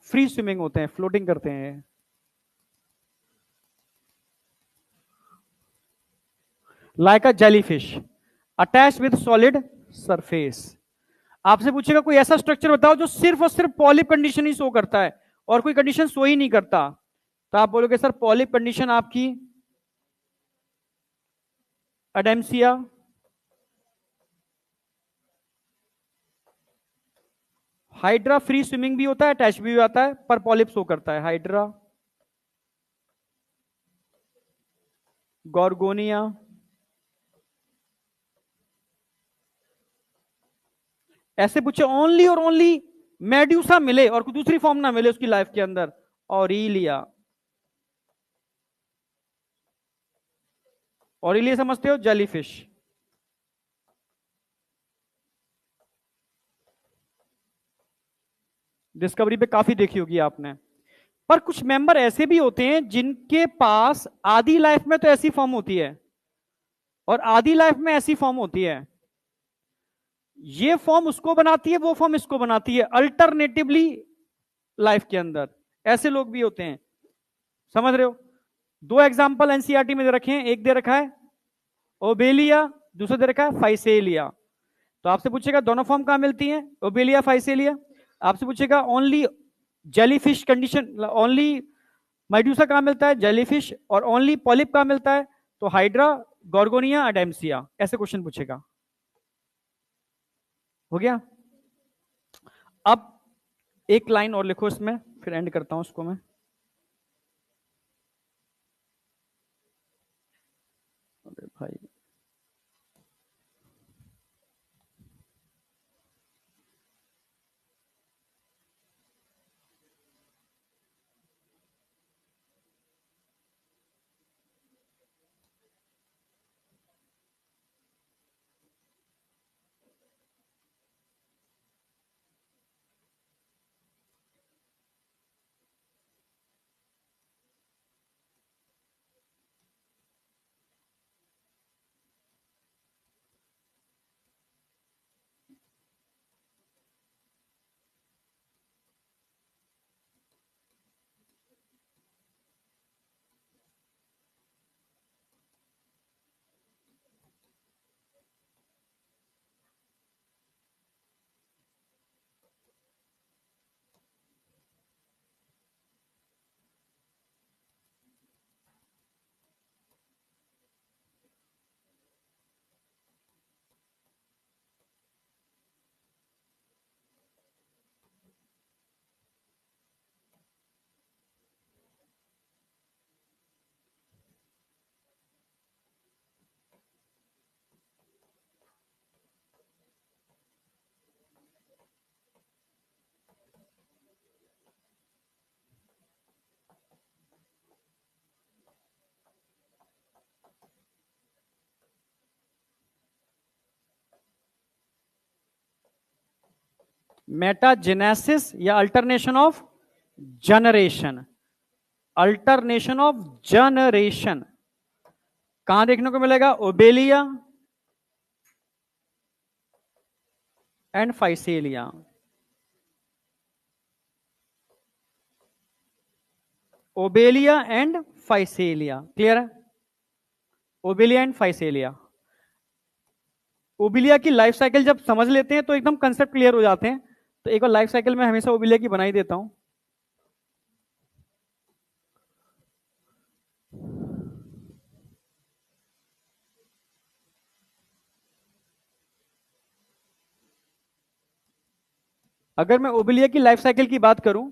फ्री स्विमिंग होते हैं, फ्लोटिंग करते हैं। Like a jellyfish attach with solid surface. आपसे पूछेगा कोई ऐसा स्ट्रक्चर बताओ जो सिर्फ और सिर्फ पॉलिप कंडीशन ही शो करता है और कोई कंडीशन शो ही नहीं करता, तो आप बोलोगे सर पॉलिप कंडीशन आपकी अडेम्सिया, हाइड्रा फ्री स्विमिंग भी होता है, अटैच भी आता है, पर पॉलिप शो करता है। Hydra, Gorgonia. ऐसे पूछे ओनली और ओनली मेड्यूसा मिले और कोई दूसरी फॉर्म ना मिले उसकी लाइफ के अंदर, ऑरिलिया। ऑरिलिया समझते हो? जेलीफिश। डिस्कवरी पे काफी देखी होगी आपने। पर कुछ मेंबर ऐसे भी होते हैं जिनके पास आधी लाइफ में तो ऐसी फॉर्म होती है और आधी लाइफ में ऐसी फॉर्म होती है, ये फॉर्म उसको बनाती है, वो फॉर्म इसको बनाती है, अल्टरनेटिवली लाइफ के अंदर। ऐसे लोग भी होते हैं, समझ रहे हो? दो एग्जांपल एनसीईआरटी में दे रखे हैं, एक दे रखा है ओबेलिया, दूसरा दे रखा है फाइसेलिया। तो आपसे पूछेगा दोनों फॉर्म कहां मिलती हैं, ओबेलिया फाइसेलिया। आपसे पूछेगा only jellyfish condition, only Medusa कहां मिलता है, जेलीफिश, और ओनली पॉलिप कहां मिलता है, तो हाइड्रा, गॉर्गोनिया, अडेम्सिया। ऐसे क्वेश्चन पूछेगा। हो गया? अब एक लाइन और लिखो इसमें, फिर एंड करता हूं इसको मैं। अरे भाई, मेटाजेनेसिस या alternation of generation, alternation of generation कहां देखने को मिलेगा? Obelia and Physalia. Obelia and Physalia, clear है? Obelia and Physalia. ओबेलिया की लाइफ साइकिल जब समझ लेते हैं तो एकदम कंसेप्ट क्लियर हो जाते हैं। तो एक बार लाइफ साइकिल में हमेशा ओबेलिया की बनाई देता हूं। अगर मैं ओबेलिया की लाइफ साइकिल की बात करूं,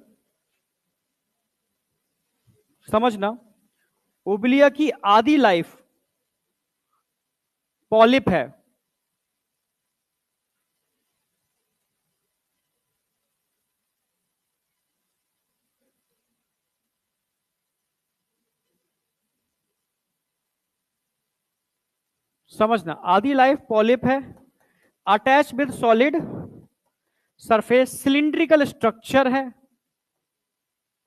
समझना, ओबेलिया की आधी लाइफ पॉलिप है, समझना, आधी लाइफ पॉलिप है, attach with solid surface, cylindrical structure है,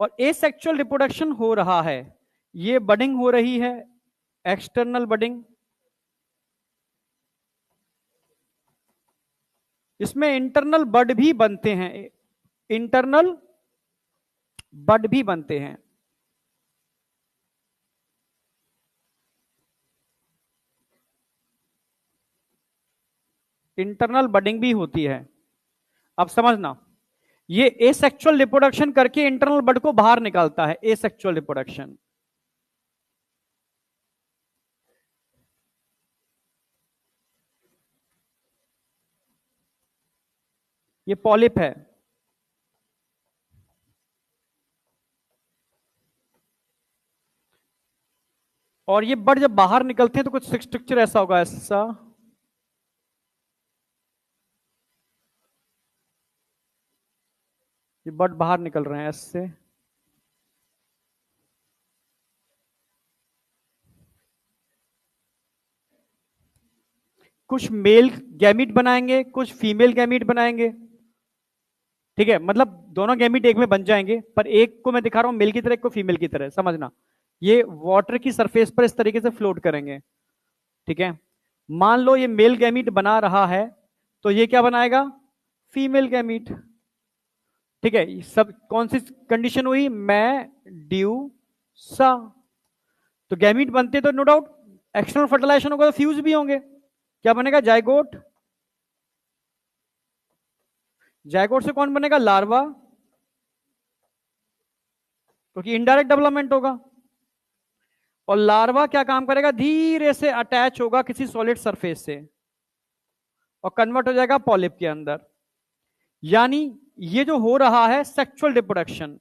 और एसेक्सुअल रिप्रोडक्शन हो रहा है। ये बडिंग हो रही है, एक्सटर्नल बडिंग। इसमें इंटरनल बड भी बनते हैं, इंटरनल बड भी बनते हैं। इंटरनल बडिंग भी होती है। अब समझना, ये एसेक्सुअल रिप्रोडक्शन करके इंटरनल बड को बाहर निकालता है, एसेक्सुअल रिप्रोडक्शन। ये पॉलिप है, और ये बड जब बाहर निकलते हैं तो कुछ स्ट्रक्चर ऐसा होगा, ऐसा। ये बड बाहर निकल रहे हैं ऐसे। कुछ मेल गैमीट बनाएंगे, कुछ फीमेल गैमीट बनाएंगे, ठीक है? मतलब दोनों गैमीट एक में बन जाएंगे, पर एक को मैं दिखा रहा हूं मेल की तरह, एक को फीमेल की तरह, समझना। ये वाटर की सरफेस पर इस तरीके से फ्लोट करेंगे, ठीक है? मान लो ये मेल गैमीट बना रहा है, तो ये क्या बनाएगा? फीमेल गैमीट, ठीक है? सब कौन सी कंडीशन हुई? मैड्यूसा। तो गैमीट बनते तो नो डाउट एक्सटर्नल फर्टिलाइजेशन होगा तो फ्यूज भी होंगे। क्या बनेगा? जायगोट। जायगोट से कौन बनेगा? लार्वा, क्योंकि इनडायरेक्ट डेवलपमेंट होगा। और लार्वा क्या काम करेगा? धीरे से अटैच होगा किसी सॉलिड सरफेस से और कन्वर्ट हो जाएगा पॉलिप के अंदर। यानी ये जो हो रहा है सेक्सुअल रिप्रोडक्शन,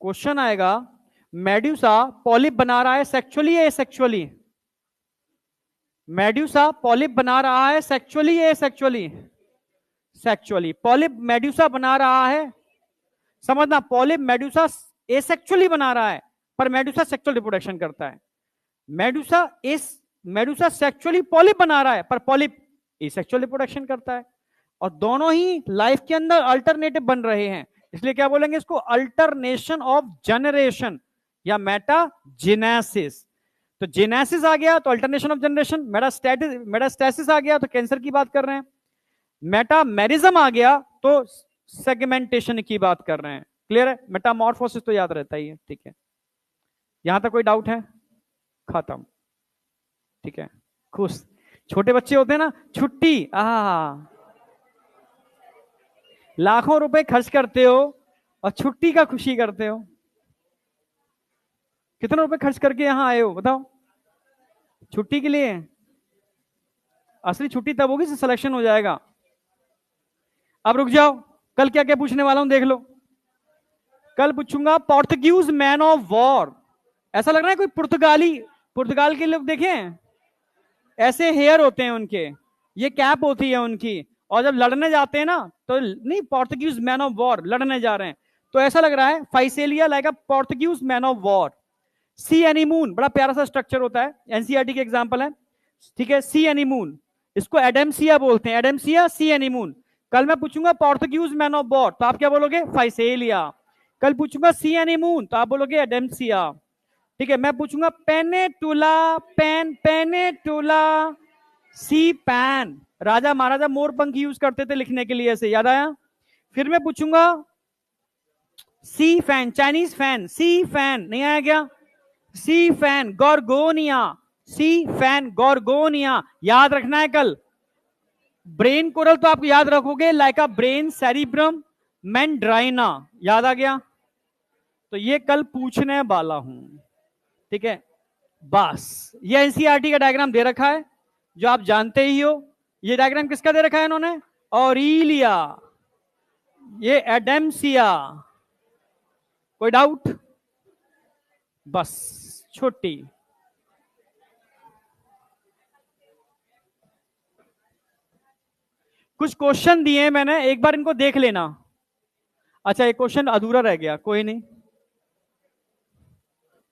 क्वेश्चन आएगा, मेड्यूसा पॉलिप बना रहा है सेक्सुअली या एसेक्सुअली? मेड्यूसा पॉलिप बना रहा है सेक्सुअली या एसेक्सुअली? सेक्सुअली। पॉलिप मेड्यूसा बना रहा है, समझना, पॉलिप मेड्यूसा एसेक्सुअली बना रहा है, पर मेड्यूसा सेक्सुअल रिप्रोडक्शन करता है। मेडुसा सेक्सुअली पॉलिप बना रहा है, पर पॉलिप एसेक्सुअल रिप्रोडक्शन करता है। और दोनों ही लाइफ के अंदर अल्टरनेटिव बन रहे हैं, इसलिए क्या बोलेंगे इसको? अल्टरनेशन ऑफ जनरेशन या मेटाजेनेसिस। तो जेनेसिस आ गया तो अल्टरनेशन ऑफ जनरेशन, मेटास्टेसिस आ गया तो कैंसर की बात कर रहे हैं, मेटामेरिज्म आ गया तो सेगमेंटेशन की बात कर रहे हैं। क्लियर है? मेटामॉर्फोसिस तो याद रहता ही है, ठीक है? यहां तक कोई डाउट है? खत्म, ठीक है? खुश छोटे बच्चे होते हैं ना, छुट्टी, लाखों रुपए खर्च करते हो और छुट्टी का खुशी करते हो। कितना रुपए खर्च करके यहां आए हो बताओ? छुट्टी के लिए। असली छुट्टी तब होगी सिलेक्शन हो जाएगा। अब रुक जाओ, कल क्या क्या पूछने वाला हूं देख लो। कल पूछूंगा पोर्तुगीज मैन ऑफ वॉर। ऐसा लग रहा है कोई पुर्तगाल के लोग देखे हैं? ऐसे हेयर होते हैं उनके, ये कैप होती है उनकी, और जब लड़ने जाते हैं ना तो नहीं, पोर्तुगीज मैन ऑफ वॉर लड़ने जा रहे हैं, तो ऐसा लग रहा है Physalia like a Portuguese man of war. Sea anemone बड़ा प्यारा सा स्ट्रक्चर होता है, एनसीईआरटी के एग्जांपल है, ठीक है। सी एनीमून, इसको एडेमसिया बोलते हैं, एडेमसिया सी एनीमून। कल मैं पूछूंगा पोर्तुगीज मैन ऑफ वॉर, तो आप क्या बोलोगे? फाइसेलिया। कल पूछूंगा सी एनीमून, तो आप बोलोगे एडेमसिया, ठीक है। मैं पूछूंगा पेनेटुला, पेनेटुला सी पैन, राजा महाराजा मोरपंख यूज करते थे लिखने के लिए, ऐसे याद आया। फिर मैं पूछूंगा सी फैन, चाइनीज फैन, सी फैन, नहीं आया क्या? सी फैन गॉर्गोनिया, सी फैन गॉर्गोनिया, याद रखना है कल। ब्रेन कोरल तो आप याद रखोगे, लाइक अ ब्रेन सेरिब्रम मैंड्राइना, याद आ गया? तो ये कल पूछने वाला हूं, ठीक है। बस ये एनसीईआरटी का डायग्राम दे रखा है जो आप जानते ही हो। ये डायग्राम किसका दे रखा है इन्होंने? ऑरिलिया, ये एडेमसिया। कोई डाउट? बस छोटी। कुछ क्वेश्चन दिए हैं मैंने, एक बार इनको देख लेना। अच्छा एक क्वेश्चन अधूरा रह गया, कोई नहीं,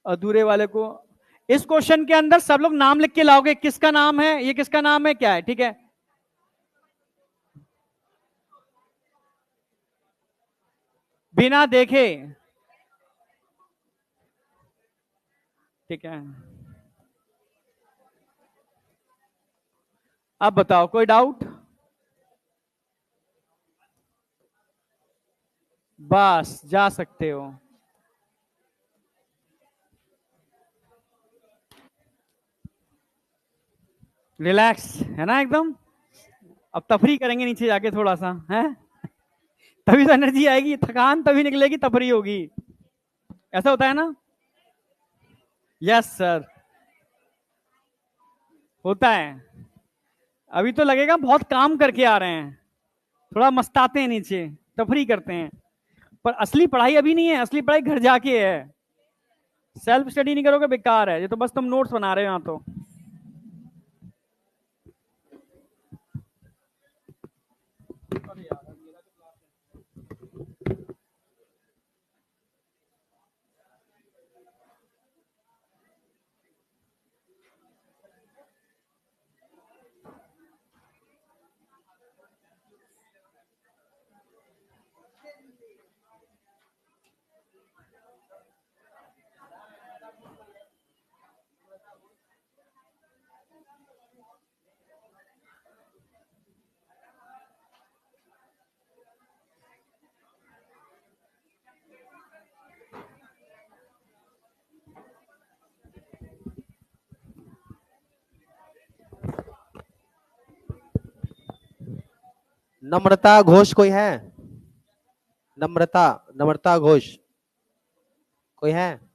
अधूरे वाले को, इस क्वेश्चन के अंदर सब लोग नाम लिख के लाओगे, किसका नाम है, ये किसका नाम है, क्या है, ठीक है। बिना देखे, ठीक है। अब बताओ कोई डाउट? बस जा सकते हो। रिलैक्स है ना एकदम। अब तफरी करेंगे नीचे जाके थोड़ा सा, है तभी तो एनर्जी आएगी, थकान तभी निकलेगी, तफरी होगी, ऐसा होता है ना। यस सर, होता है। अभी तो लगेगा बहुत काम करके आ रहे हैं, थोड़ा मस्ताते हैं नीचे, तफरी करते हैं, पर असली पढ़ाई अभी नहीं है, असली पढ़ाई घर जाके है। सेल्फ स्टडी नहीं करोगे बेकार है, ये तो बस तुम नोट्स बना रहे हो यहाँ तो। नम्रता घोष कोई है? नम्रता, नम्रता घोष कोई है?